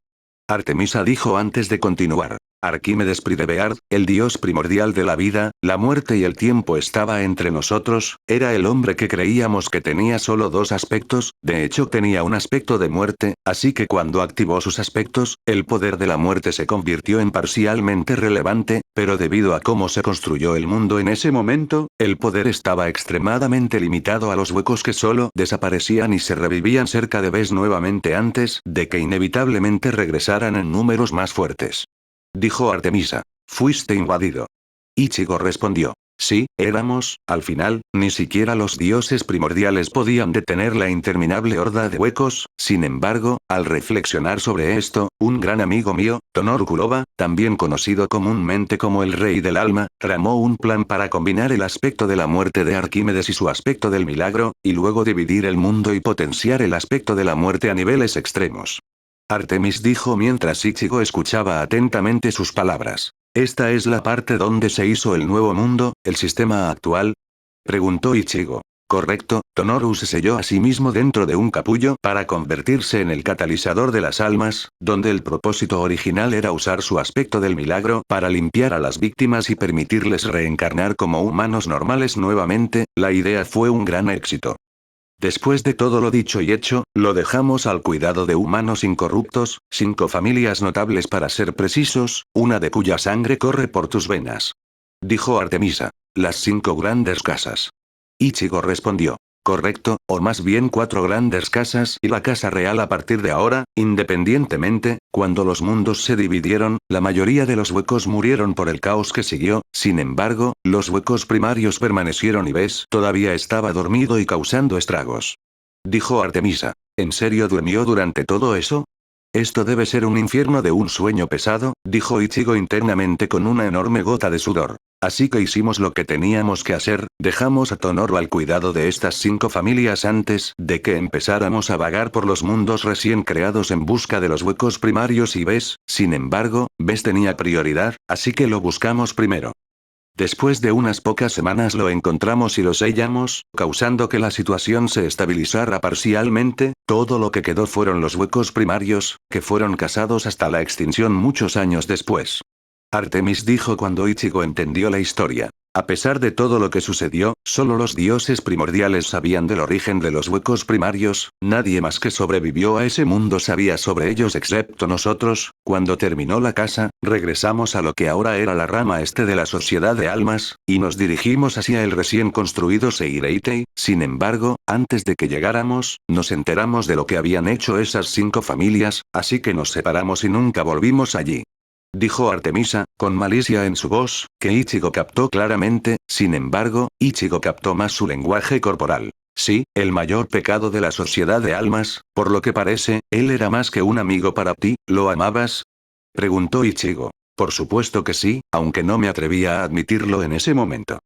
Artemisa dijo antes de continuar. Arquímedes Pridebeard, el dios primordial de la vida, la muerte y el tiempo estaba entre nosotros, era el hombre que creíamos que tenía solo dos aspectos, de hecho tenía un aspecto de muerte, así que cuando activó sus aspectos, el poder de la muerte se convirtió en parcialmente relevante, pero debido a cómo se construyó el mundo en ese momento, el poder estaba extremadamente limitado a los huecos que solo desaparecían y se revivían cerca de vez nuevamente antes de que inevitablemente regresaran en números más fuertes. Dijo Artemisa. Fuiste invadido. Ichigo respondió. Sí, éramos, al final, ni siquiera los dioses primordiales podían detener la interminable horda de huecos, sin embargo, al reflexionar sobre esto, un gran amigo mío, Tonoru Kuroba, también conocido comúnmente como el Rey del Alma, tramó un plan para combinar el aspecto de la muerte de Arquímedes y su aspecto del milagro, y luego dividir el mundo y potenciar el aspecto de la muerte a niveles extremos. Artemis dijo mientras Ichigo escuchaba atentamente sus palabras. ¿Esta es la parte donde se hizo el nuevo mundo, el sistema actual? Preguntó Ichigo. Correcto, Tonoru se selló a sí mismo dentro de un capullo para convertirse en el catalizador de las almas, donde el propósito original era usar su aspecto del milagro para limpiar a las víctimas y permitirles reencarnar como humanos normales nuevamente. La idea fue un gran éxito. Después de todo lo dicho y hecho, lo dejamos al cuidado de humanos incorruptos, 5 familias notables para ser precisos, una de cuya sangre corre por tus venas. Dijo Artemisa. Las 5 grandes casas. Ichigo respondió. Correcto, o más bien 4 grandes casas y la casa real a partir de ahora, independientemente, cuando los mundos se dividieron, la mayoría de los huecos murieron por el caos que siguió, sin embargo, los huecos primarios permanecieron y Ves todavía estaba dormido y causando estragos. Dijo Artemisa. ¿En serio durmió durante todo eso? Esto debe ser un infierno de un sueño pesado, dijo Ichigo internamente con una enorme gota de sudor. Así que hicimos lo que teníamos que hacer, dejamos a Tonoru al cuidado de estas 5 familias antes de que empezáramos a vagar por los mundos recién creados en busca de los huecos primarios y Ves, sin embargo, Ves tenía prioridad, así que lo buscamos primero. Después de unas pocas semanas lo encontramos y lo sellamos, causando que la situación se estabilizara parcialmente, todo lo que quedó fueron los huecos primarios, que fueron casados hasta la extinción muchos años después. Artemis dijo cuando Ichigo entendió la historia. A pesar de todo lo que sucedió, solo los dioses primordiales sabían del origen de los huecos primarios, nadie más que sobrevivió a ese mundo sabía sobre ellos excepto nosotros. Cuando terminó la casa, regresamos a lo que ahora era la rama este de la sociedad de almas, y nos dirigimos hacia el recién construido Seireitei. Sin embargo, antes de que llegáramos, nos enteramos de lo que habían hecho esas 5 familias, así que nos separamos y nunca volvimos allí. Dijo Artemisa, con malicia en su voz, que Ichigo captó claramente, sin embargo, Ichigo captó más su lenguaje corporal. Sí, el mayor pecado de la sociedad de almas, por lo que parece, él era más que un amigo para ti, ¿lo amabas? Preguntó Ichigo. Por supuesto que sí, aunque no me atrevía a admitirlo en ese momento.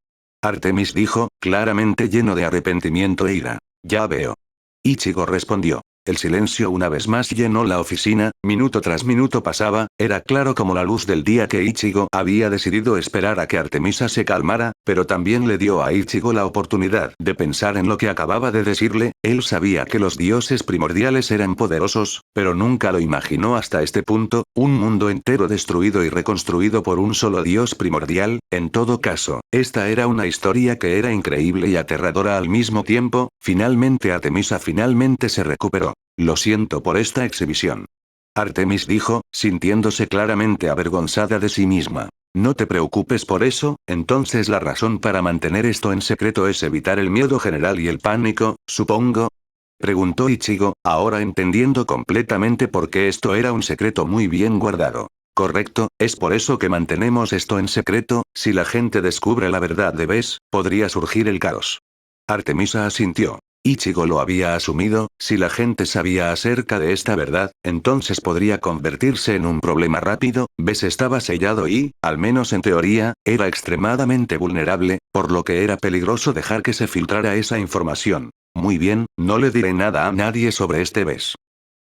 Artemis dijo, claramente lleno de arrepentimiento e ira. Ya veo. Ichigo respondió. El silencio una vez más llenó la oficina, minuto tras minuto pasaba, era claro como la luz del día que Ichigo había decidido esperar a que Artemisa se calmara, pero también le dio a Ichigo la oportunidad de pensar en lo que acababa de decirle. Él sabía que los dioses primordiales eran poderosos, pero nunca lo imaginó hasta este punto, un mundo entero destruido y reconstruido por un solo dios primordial. En todo caso, esta era una historia que era increíble y aterradora al mismo tiempo. Finalmente Artemisa finalmente se recuperó. Lo siento por esta exhibición. Artemis dijo, sintiéndose claramente avergonzada de sí misma. No te preocupes por eso, entonces la razón para mantener esto en secreto es evitar el miedo general y el pánico, supongo. Preguntó Ichigo, ahora entendiendo completamente por qué esto era un secreto muy bien guardado. Correcto, es por eso que mantenemos esto en secreto. Si la gente descubre la verdad de Ves, podría surgir el caos. Artemisa asintió. Ichigo lo había asumido, si la gente sabía acerca de esta verdad, entonces podría convertirse en un problema rápido. Ves estaba sellado y, al menos en teoría, era extremadamente vulnerable, por lo que era peligroso dejar que se filtrara esa información. Muy bien, no le diré nada a nadie sobre este Ves.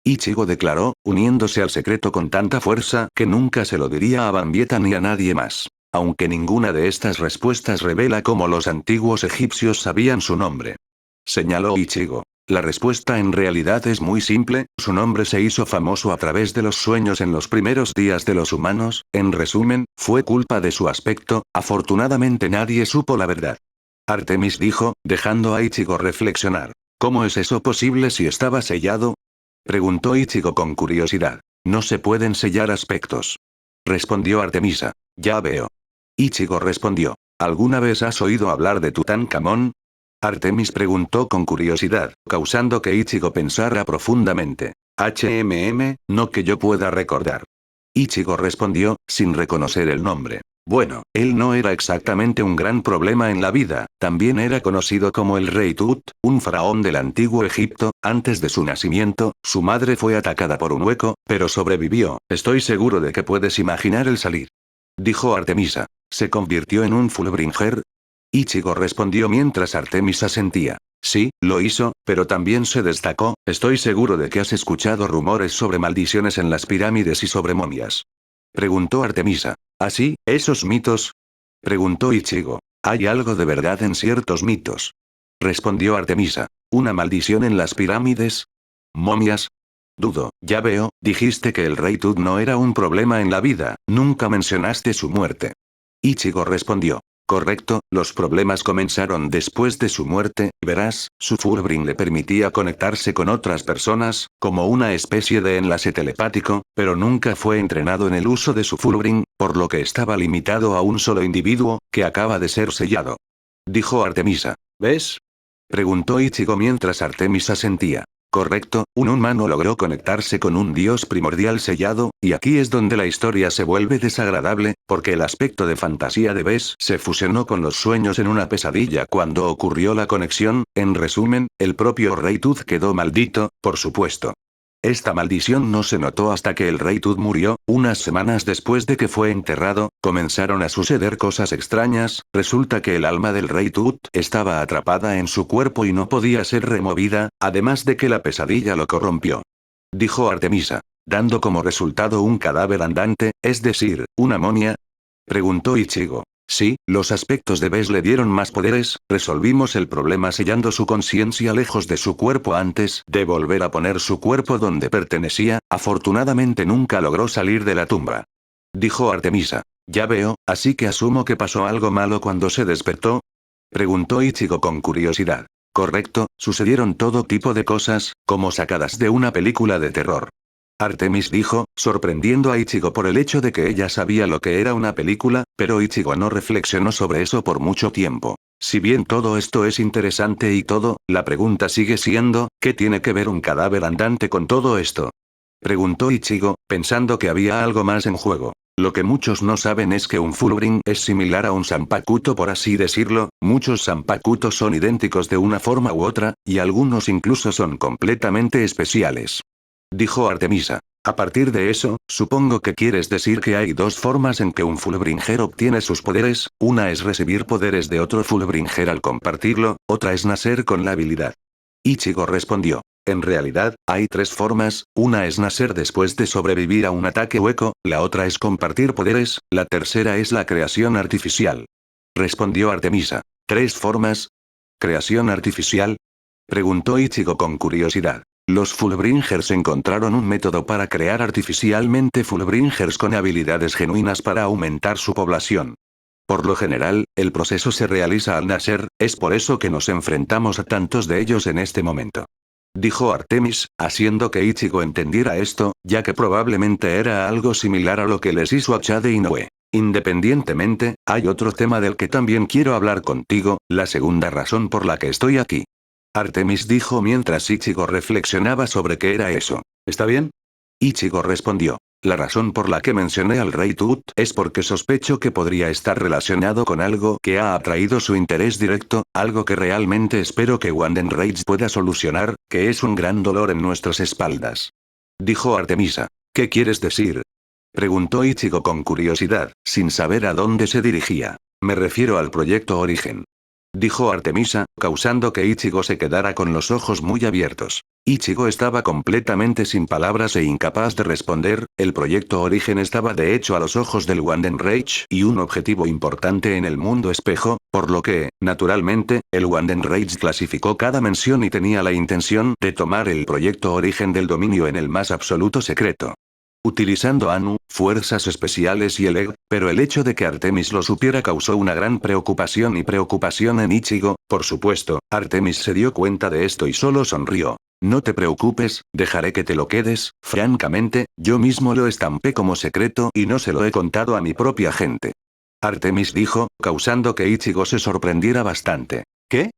Ichigo declaró, uniéndose al secreto con tanta fuerza que nunca se lo diría a Bambieta ni a nadie más. Aunque ninguna de estas respuestas revela cómo los antiguos egipcios sabían su nombre. Señaló Ichigo. La respuesta en realidad es muy simple, su nombre se hizo famoso a través de los sueños en los primeros días de los humanos, en resumen, fue culpa de su aspecto, afortunadamente nadie supo la verdad. Artemis dijo, dejando a Ichigo reflexionar. ¿Cómo es eso posible si estaba sellado? Preguntó Ichigo con curiosidad. No se pueden sellar aspectos. Respondió Artemisa. Ya veo. Ichigo respondió. ¿Alguna vez has oído hablar de Tutankamón? Artemis preguntó con curiosidad, causando que Ichigo pensara profundamente. No que yo pueda recordar. Ichigo respondió, sin reconocer el nombre. Bueno, él no era exactamente un gran problema en la vida, también era conocido como el Rey Tut, un faraón del antiguo Egipto. Antes de su nacimiento, su madre fue atacada por un hueco, pero sobrevivió. Estoy seguro de que puedes imaginar el salir. Dijo Artemisa. ¿Se convirtió en un Fullbringer? Ichigo respondió mientras Artemisa sentía. Sí, lo hizo, pero también se destacó. Estoy seguro de que has escuchado rumores sobre maldiciones en las pirámides y sobre momias. Preguntó Artemisa. ¿Ah, sí, esos mitos? Preguntó Ichigo. ¿Hay algo de verdad en ciertos mitos? Respondió Artemisa. ¿Una maldición en las pirámides? ¿Momias? Dudo, ya veo, dijiste que el Rey Tut no era un problema en la vida, nunca mencionaste su muerte. Ichigo respondió. Correcto, los problemas comenzaron después de su muerte, verás, su Fullbring le permitía conectarse con otras personas, como una especie de enlace telepático, pero nunca fue entrenado en el uso de su Fullbring, por lo que estaba limitado a un solo individuo, que acaba de ser sellado. Dijo Artemisa. ¿Ves? Preguntó Ichigo mientras Artemisa sentía. Correcto, un humano logró conectarse con un dios primordial sellado, y aquí es donde la historia se vuelve desagradable, porque el aspecto de fantasía de Bes se fusionó con los sueños en una pesadilla cuando ocurrió la conexión. En resumen, el propio Rey Tut quedó maldito, por supuesto. Esta maldición no se notó hasta que el Rey Tut murió. Unas semanas después de que fue enterrado, comenzaron a suceder cosas extrañas. Resulta que el alma del Rey Tut estaba atrapada en su cuerpo y no podía ser removida, además de que la pesadilla lo corrompió. Dijo Artemisa. Dando como resultado un cadáver andante, es decir, una momia. Preguntó Ichigo. Sí, los aspectos de Bes le dieron más poderes, resolvimos el problema sellando su conciencia lejos de su cuerpo antes de volver a poner su cuerpo donde pertenecía. Afortunadamente nunca logró salir de la tumba. Dijo Artemisa. Ya veo, así que asumo que pasó algo malo cuando se despertó. Preguntó Ichigo con curiosidad. Correcto, sucedieron todo tipo de cosas, como sacadas de una película de terror. Artemis dijo, sorprendiendo a Ichigo por el hecho de que ella sabía lo que era una película, pero Ichigo no reflexionó sobre eso por mucho tiempo. Si bien todo esto es interesante y todo, la pregunta sigue siendo, ¿qué tiene que ver un cadáver andante con todo esto? Preguntó Ichigo, pensando que había algo más en juego. Lo que muchos no saben es que un Fullbring es similar a un Zanpakuto, por así decirlo. Muchos Zanpakutos son idénticos de una forma u otra, y algunos incluso son completamente especiales. Dijo Artemisa. A partir de eso, supongo que quieres decir que hay dos formas en que un Fullbringer obtiene sus poderes. Una es recibir poderes de otro Fullbringer al compartirlo, otra es nacer con la habilidad. Ichigo respondió. En realidad, hay tres formas. Una es nacer después de sobrevivir a un ataque hueco, la otra es compartir poderes, la tercera es la creación artificial. Respondió Artemisa. ¿Tres formas? ¿Creación artificial? Preguntó Ichigo con curiosidad. Los Fullbringers encontraron un método para crear artificialmente Fullbringers con habilidades genuinas para aumentar su población. Por lo general, el proceso se realiza al nacer, es por eso que nos enfrentamos a tantos de ellos en este momento. Dijo Artemis, haciendo que Ichigo entendiera esto, ya que probablemente era algo similar a lo que les hizo a Chade Inoue. Independientemente, hay otro tema del que también quiero hablar contigo, la segunda razón por la que estoy aquí. Artemis dijo mientras Ichigo reflexionaba sobre qué era eso. ¿Está bien? Ichigo respondió. La razón por la que mencioné al Rey Tut es porque sospecho que podría estar relacionado con algo que ha atraído su interés directo, algo que realmente espero que Wanden Rage pueda solucionar, que es un gran dolor en nuestras espaldas. Dijo Artemisa. ¿Qué quieres decir? Preguntó Ichigo con curiosidad, sin saber a dónde se dirigía. Me refiero al proyecto Origen. dijo Artemisa, causando que Ichigo se quedara con los ojos muy abiertos. Ichigo estaba completamente sin palabras e incapaz de responder. El proyecto Origen estaba de hecho a los ojos del Wanden Rage y un objetivo importante en el mundo espejo, por lo que, naturalmente, el Wanden Rage clasificó cada mención y tenía la intención de tomar el proyecto Origen del dominio en el más absoluto secreto. Utilizando Anu, fuerzas especiales y el Egg, pero el hecho de que Artemis lo supiera causó una gran preocupación en Ichigo. Por supuesto, Artemis se dio cuenta de esto y solo sonrió. No te preocupes, dejaré que te lo quedes. Francamente, yo mismo lo estampé como secreto y no se lo he contado a mi propia gente. Artemis dijo, causando que Ichigo se sorprendiera bastante. ¿Qué?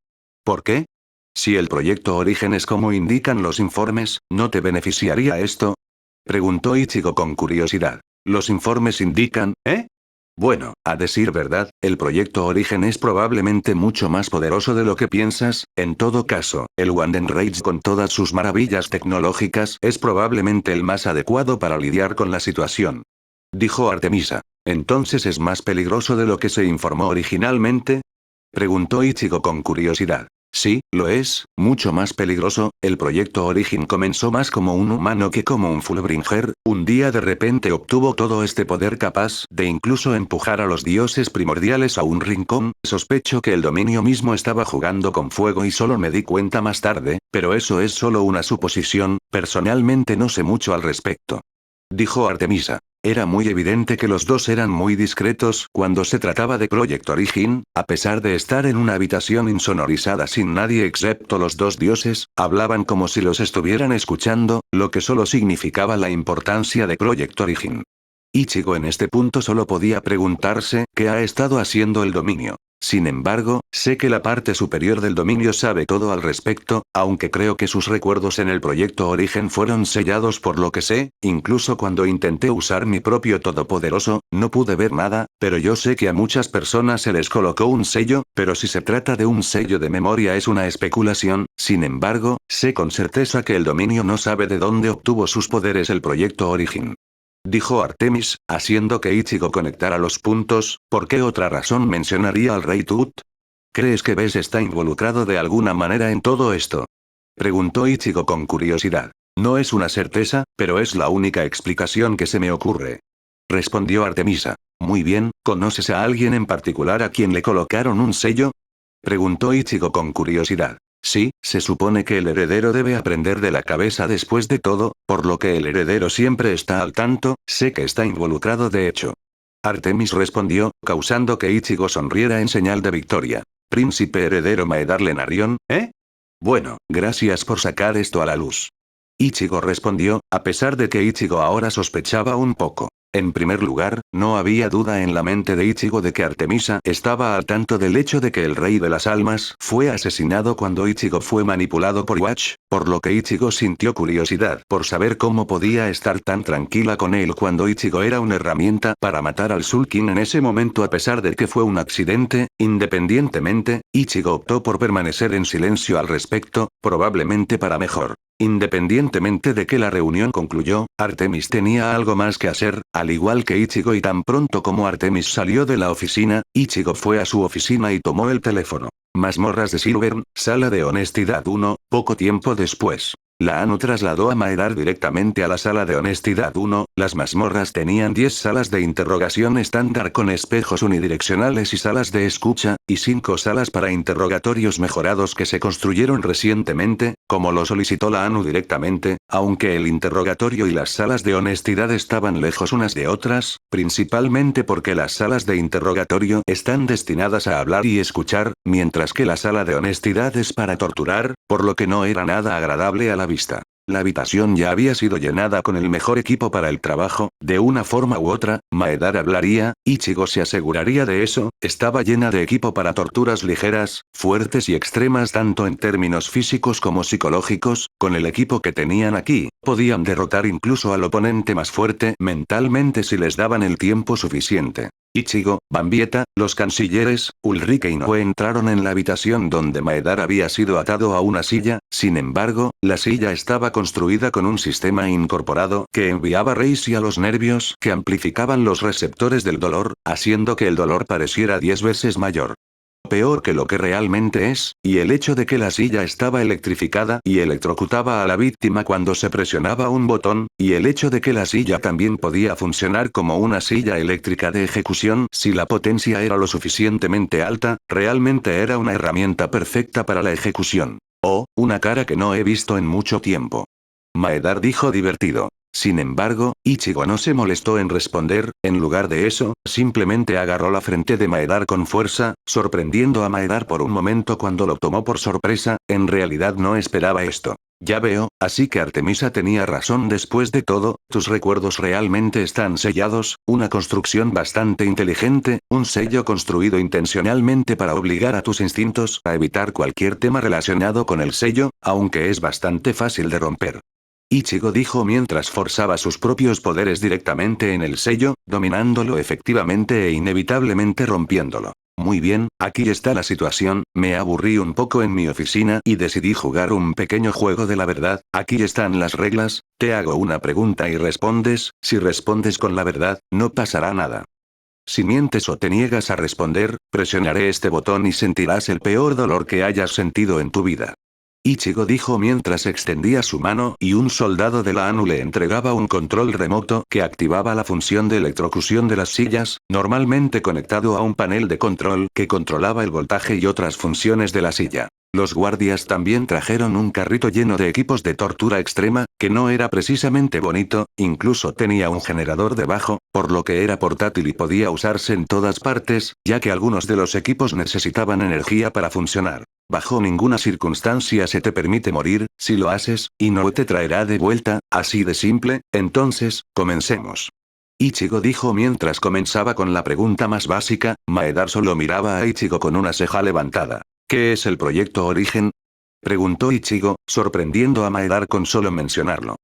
¿Por qué? Si el proyecto Origen es como indican los informes, ¿no te beneficiaría esto? Preguntó Ichigo con curiosidad. Los informes indican, ¿eh? Bueno, a decir verdad, el proyecto Origen es probablemente mucho más poderoso de lo que piensas. En todo caso, el Wanden Rage con todas sus maravillas tecnológicas es probablemente el más adecuado para lidiar con la situación. Dijo Artemisa. ¿Entonces es más peligroso de lo que se informó originalmente? Preguntó Ichigo con curiosidad. Sí, lo es, mucho más peligroso. El proyecto Origin comenzó más como un humano que como un Fullbringer. Un día de repente obtuvo todo este poder capaz de incluso empujar a los dioses primordiales a un rincón. Sospecho que el dominio mismo estaba jugando con fuego y solo me di cuenta más tarde, pero eso es solo una suposición. Personalmente no sé mucho al respecto. Dijo Artemisa. Era muy evidente que los dos eran muy discretos cuando se trataba de Project Origin. A pesar de estar en una habitación insonorizada sin nadie excepto los dos dioses, hablaban como si los estuvieran escuchando, lo que solo significaba la importancia de Project Origin. Ichigo en este punto solo podía preguntarse, ¿qué ha estado haciendo el dominio? Sin embargo, sé que la parte superior del dominio sabe todo al respecto, aunque creo que sus recuerdos en el proyecto Origen fueron sellados por lo que sé. Incluso cuando intenté usar mi propio todopoderoso, no pude ver nada, pero yo sé que a muchas personas se les colocó un sello, pero si se trata de un sello de memoria es una especulación. Sin embargo, sé con certeza que el dominio no sabe de dónde obtuvo sus poderes el proyecto Origen. Dijo Artemis, haciendo que Ichigo conectara los puntos. ¿Por qué otra razón mencionaría al rey Tut? ¿Crees que Bes está involucrado de alguna manera en todo esto? Preguntó Ichigo con curiosidad. No es una certeza, pero es la única explicación que se me ocurre. Respondió Artemisa. Muy bien, ¿conoces a alguien en particular a quien le colocaron un sello? Preguntó Ichigo con curiosidad. Sí, se supone que el heredero debe aprender de la cabeza después de todo, por lo que el heredero siempre está al tanto. Sé que está involucrado de hecho. Artemis respondió, causando que Ichigo sonriera en señal de victoria. Príncipe heredero Maedar Lenarion, ¿eh? Bueno, gracias por sacar esto a la luz. Ichigo respondió, a pesar de que Ichigo ahora sospechaba un poco. En primer lugar, no había duda en la mente de Ichigo de que Artemisa estaba al tanto del hecho de que el Rey de las Almas fue asesinado cuando Ichigo fue manipulado por Watch, por lo que Ichigo sintió curiosidad por saber cómo podía estar tan tranquila con él cuando Ichigo era una herramienta para matar al Sulkin en ese momento a pesar de que fue un accidente. Independientemente, Ichigo optó por permanecer en silencio al respecto, probablemente para mejor. Independientemente de que la reunión concluyó, Artemis tenía algo más que hacer, al igual que Ichigo y tan pronto como Artemis salió de la oficina, Ichigo fue a su oficina y tomó el teléfono. Mazmorras de Silvern, sala de honestidad 1, poco tiempo después. La Anu trasladó a Maedar directamente a la sala de honestidad 1, las mazmorras tenían 10 salas de interrogación estándar con espejos unidireccionales y salas de escucha, y 5 salas para interrogatorios mejorados que se construyeron recientemente, como lo solicitó la Anu directamente, aunque el interrogatorio y las salas de honestidad estaban lejos unas de otras, principalmente porque las salas de interrogatorio están destinadas a hablar y escuchar, mientras que la sala de honestidad es para torturar, por lo que no era nada agradable a la vista. La habitación ya había sido llenada con el mejor equipo para el trabajo. De una forma u otra, Maedar hablaría, Ichigo se aseguraría de eso. Estaba llena de equipo para torturas ligeras, fuertes y extremas tanto en términos físicos como psicológicos. Con el equipo que tenían aquí, podían derrotar incluso al oponente más fuerte mentalmente si les daban el tiempo suficiente. Ichigo, Bambieta, los cancilleres, Ulrike y Noe entraron en la habitación donde Maedar había sido atado a una silla. Sin embargo, la silla estaba construida con un sistema incorporado que enviaba rays a los nervios que amplificaban los receptores del dolor, haciendo que el dolor pareciera 10 veces mayor. peor que lo que realmente es, y el hecho de que la silla estaba electrificada y electrocutaba a la víctima cuando se presionaba un botón, y el hecho de que la silla también podía funcionar como una silla eléctrica de ejecución si la potencia era lo suficientemente alta, realmente era una herramienta perfecta para la ejecución. Oh, una cara que no he visto en mucho tiempo. Maedar dijo divertido. Sin embargo, Ichigo no se molestó en responder, en lugar de eso, simplemente agarró la frente de Maedar con fuerza, sorprendiendo a Maedar por un momento cuando lo tomó por sorpresa, en realidad no esperaba esto. Ya veo, así que Artemisa tenía razón después de todo, tus recuerdos realmente están sellados, una construcción bastante inteligente, un sello construido intencionalmente para obligar a tus instintos a evitar cualquier tema relacionado con el sello, aunque es bastante fácil de romper. Ichigo dijo mientras forzaba sus propios poderes directamente en el sello, dominándolo efectivamente e inevitablemente rompiéndolo. Muy bien, aquí está la situación, me aburrí un poco en mi oficina y decidí jugar un pequeño juego de la verdad, aquí están las reglas, te hago una pregunta y respondes, si respondes con la verdad, no pasará nada. Si mientes o te niegas a responder, presionaré este botón y sentirás el peor dolor que hayas sentido en tu vida. Ichigo dijo mientras extendía su mano y un soldado de la ANU le entregaba un control remoto que activaba la función de electrocución de las sillas, normalmente conectado a un panel de control que controlaba el voltaje y otras funciones de la silla. Los guardias también trajeron un carrito lleno de equipos de tortura extrema, que no era precisamente bonito, incluso tenía un generador debajo, por lo que era portátil y podía usarse en todas partes, ya que algunos de los equipos necesitaban energía para funcionar. Bajo ninguna circunstancia se te permite morir, si lo haces, y no te traerá de vuelta, así de simple, entonces, comencemos. Ichigo dijo mientras comenzaba con la pregunta más básica, Maedar solo miraba a Ichigo con una ceja levantada. ¿Qué es el proyecto Origen? Preguntó Ichigo, sorprendiendo a Maedar con solo mencionarlo.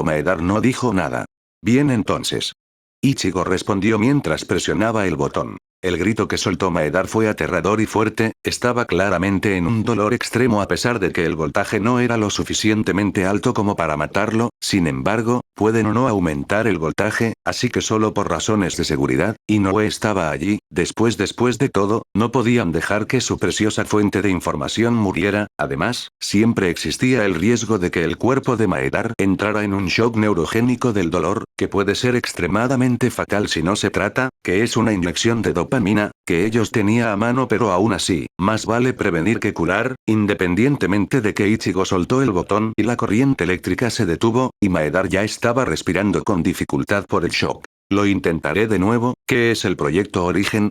Maedar no dijo nada. Bien entonces. Ichigo respondió mientras presionaba el botón. El grito que soltó Maedar fue aterrador y fuerte, estaba claramente en un dolor extremo a pesar de que el voltaje no era lo suficientemente alto como para matarlo, sin embargo, pueden o no aumentar el voltaje, así que solo por razones de seguridad, Inoue estaba allí, después de todo, no podían dejar que su preciosa fuente de información muriera, además, siempre existía el riesgo de que el cuerpo de Maedar entrara en un shock neurogénico del dolor, que puede ser extremadamente fatal si no se trata, que es una inyección de dopamina, que ellos tenía a mano pero aún así, más vale prevenir que curar, independientemente de que Ichigo soltó el botón y la corriente eléctrica se detuvo, y Maedar ya estaba respirando con dificultad por el shock. Lo intentaré de nuevo, ¿qué es el proyecto Origen?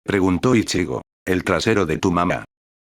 Preguntó Ichigo. El trasero de tu mamá.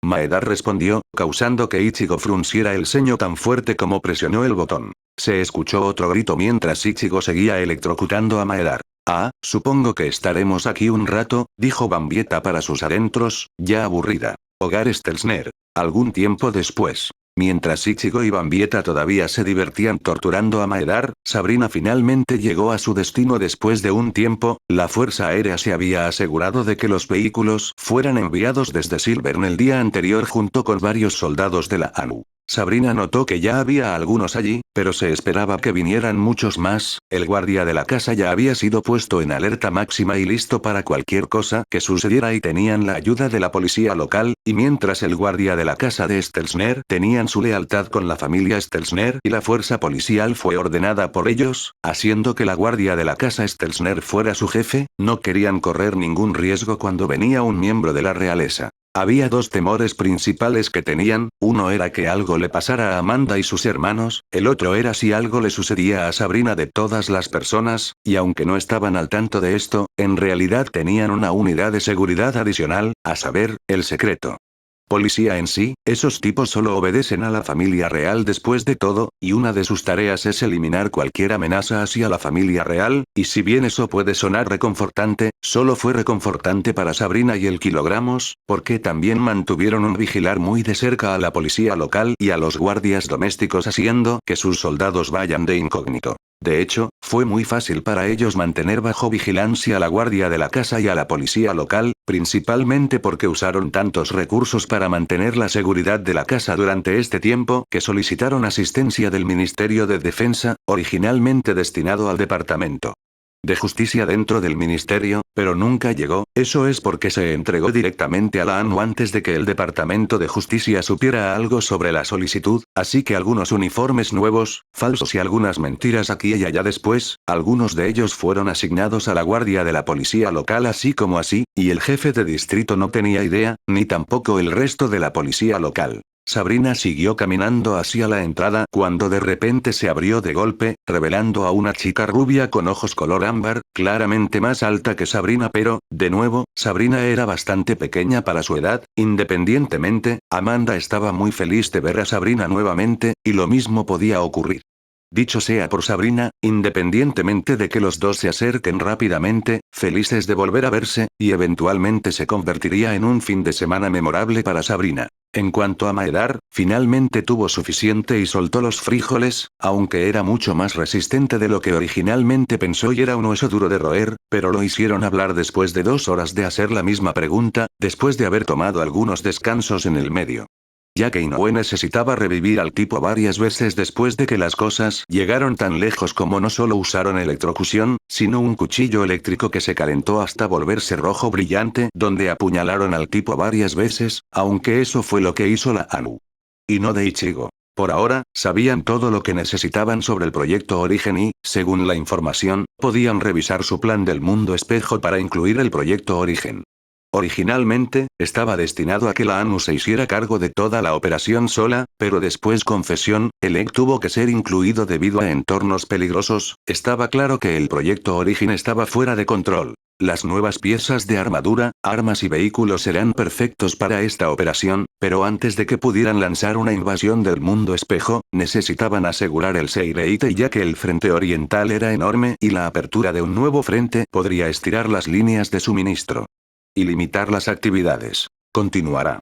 Maedar respondió, causando que Ichigo frunciera el ceño tan fuerte como presionó el botón. Se escuchó otro grito mientras Ichigo seguía electrocutando a Maedar. Ah, supongo que estaremos aquí un rato, dijo Bambieta para sus adentros, ya aburrida. Hogar Stelzner. Algún tiempo después. Mientras Ichigo y Bambieta todavía se divertían torturando a Maedar, Sabrina finalmente llegó a su destino después de un tiempo, la Fuerza Aérea se había asegurado de que los vehículos fueran enviados desde Silvern el día anterior junto con varios soldados de la ANU. Sabrina notó que ya había algunos allí, pero se esperaba que vinieran muchos más, el guardia de la casa ya había sido puesto en alerta máxima y listo para cualquier cosa que sucediera y tenían la ayuda de la policía local, y mientras el guardia de la casa de Stelzner tenían su lealtad con la familia Stelzner y la fuerza policial fue ordenada por ellos, haciendo que la guardia de la casa Stelzner fuera su jefe, no querían correr ningún riesgo cuando venía un miembro de la realeza. Había dos temores principales que tenían, uno era que algo le pasara a Amanda y sus hermanos, el otro era si algo le sucedía a Sabrina de todas las personas, y aunque no estaban al tanto de esto, en realidad tenían una unidad de seguridad adicional, a saber, el secreto. Policía en sí, esos tipos solo obedecen a la familia real después de todo, y una de sus tareas es eliminar cualquier amenaza hacia la familia real, y si bien eso puede sonar reconfortante, solo fue reconfortante para Sabrina y el Kilogramos, porque también mantuvieron un vigilar muy de cerca a la policía local y a los guardias domésticos haciendo que sus soldados vayan de incógnito. De hecho, fue muy fácil para ellos mantener bajo vigilancia a la guardia de la casa y a la policía local, principalmente porque usaron tantos recursos para mantener la seguridad de la casa durante este tiempo que solicitaron asistencia del Ministerio de Defensa, originalmente destinado al departamento. de justicia dentro del ministerio, pero nunca llegó. Eso es porque se entregó directamente a la ANU antes de que el Departamento de Justicia supiera algo sobre la solicitud, así que algunos uniformes nuevos, falsos y algunas mentiras aquí y allá después, algunos de ellos fueron asignados a la guardia de la policía local así como así, y el jefe de distrito no tenía idea, ni tampoco el resto de la policía local. Sabrina siguió caminando hacia la entrada cuando de repente se abrió de golpe, revelando a una chica rubia con ojos color ámbar, claramente más alta que Sabrina, pero, de nuevo, Sabrina era bastante pequeña para su edad. Independientemente, Amanda estaba muy feliz de ver a Sabrina nuevamente, y lo mismo podía ocurrir. Dicho sea por Sabrina, independientemente de que los dos se acerquen rápidamente, felices de volver a verse, y eventualmente se convertiría en un fin de semana memorable para Sabrina. En cuanto a Maedar, finalmente tuvo suficiente y soltó los frijoles, aunque era mucho más resistente de lo que originalmente pensó y era un hueso duro de roer, pero lo hicieron hablar después de 2 horas de hacer la misma pregunta, después de haber tomado algunos descansos en el medio. Ya que Inoue necesitaba revivir al tipo varias veces después de que las cosas llegaron tan lejos como no solo usaron electrocución, sino un cuchillo eléctrico que se calentó hasta volverse rojo brillante, donde apuñalaron al tipo varias veces, aunque eso fue lo que hizo la ANU. Y no de Ichigo. Por ahora, sabían todo lo que necesitaban sobre el proyecto Origen y, según la información, podían revisar su plan del mundo espejo para incluir el proyecto Origen. Originalmente, estaba destinado a que la ANU se hiciera cargo de toda la operación sola, pero después confesión, el EG tuvo que ser incluido debido a entornos peligrosos. Estaba claro que el proyecto Origen estaba fuera de control. Las nuevas piezas de armadura, armas y vehículos serán perfectos para esta operación, pero antes de que pudieran lanzar una invasión del mundo espejo, necesitaban asegurar el Seireite ya que el frente oriental era enorme y la apertura de un nuevo frente podría estirar las líneas de suministro. Y limitar las actividades. Continuará.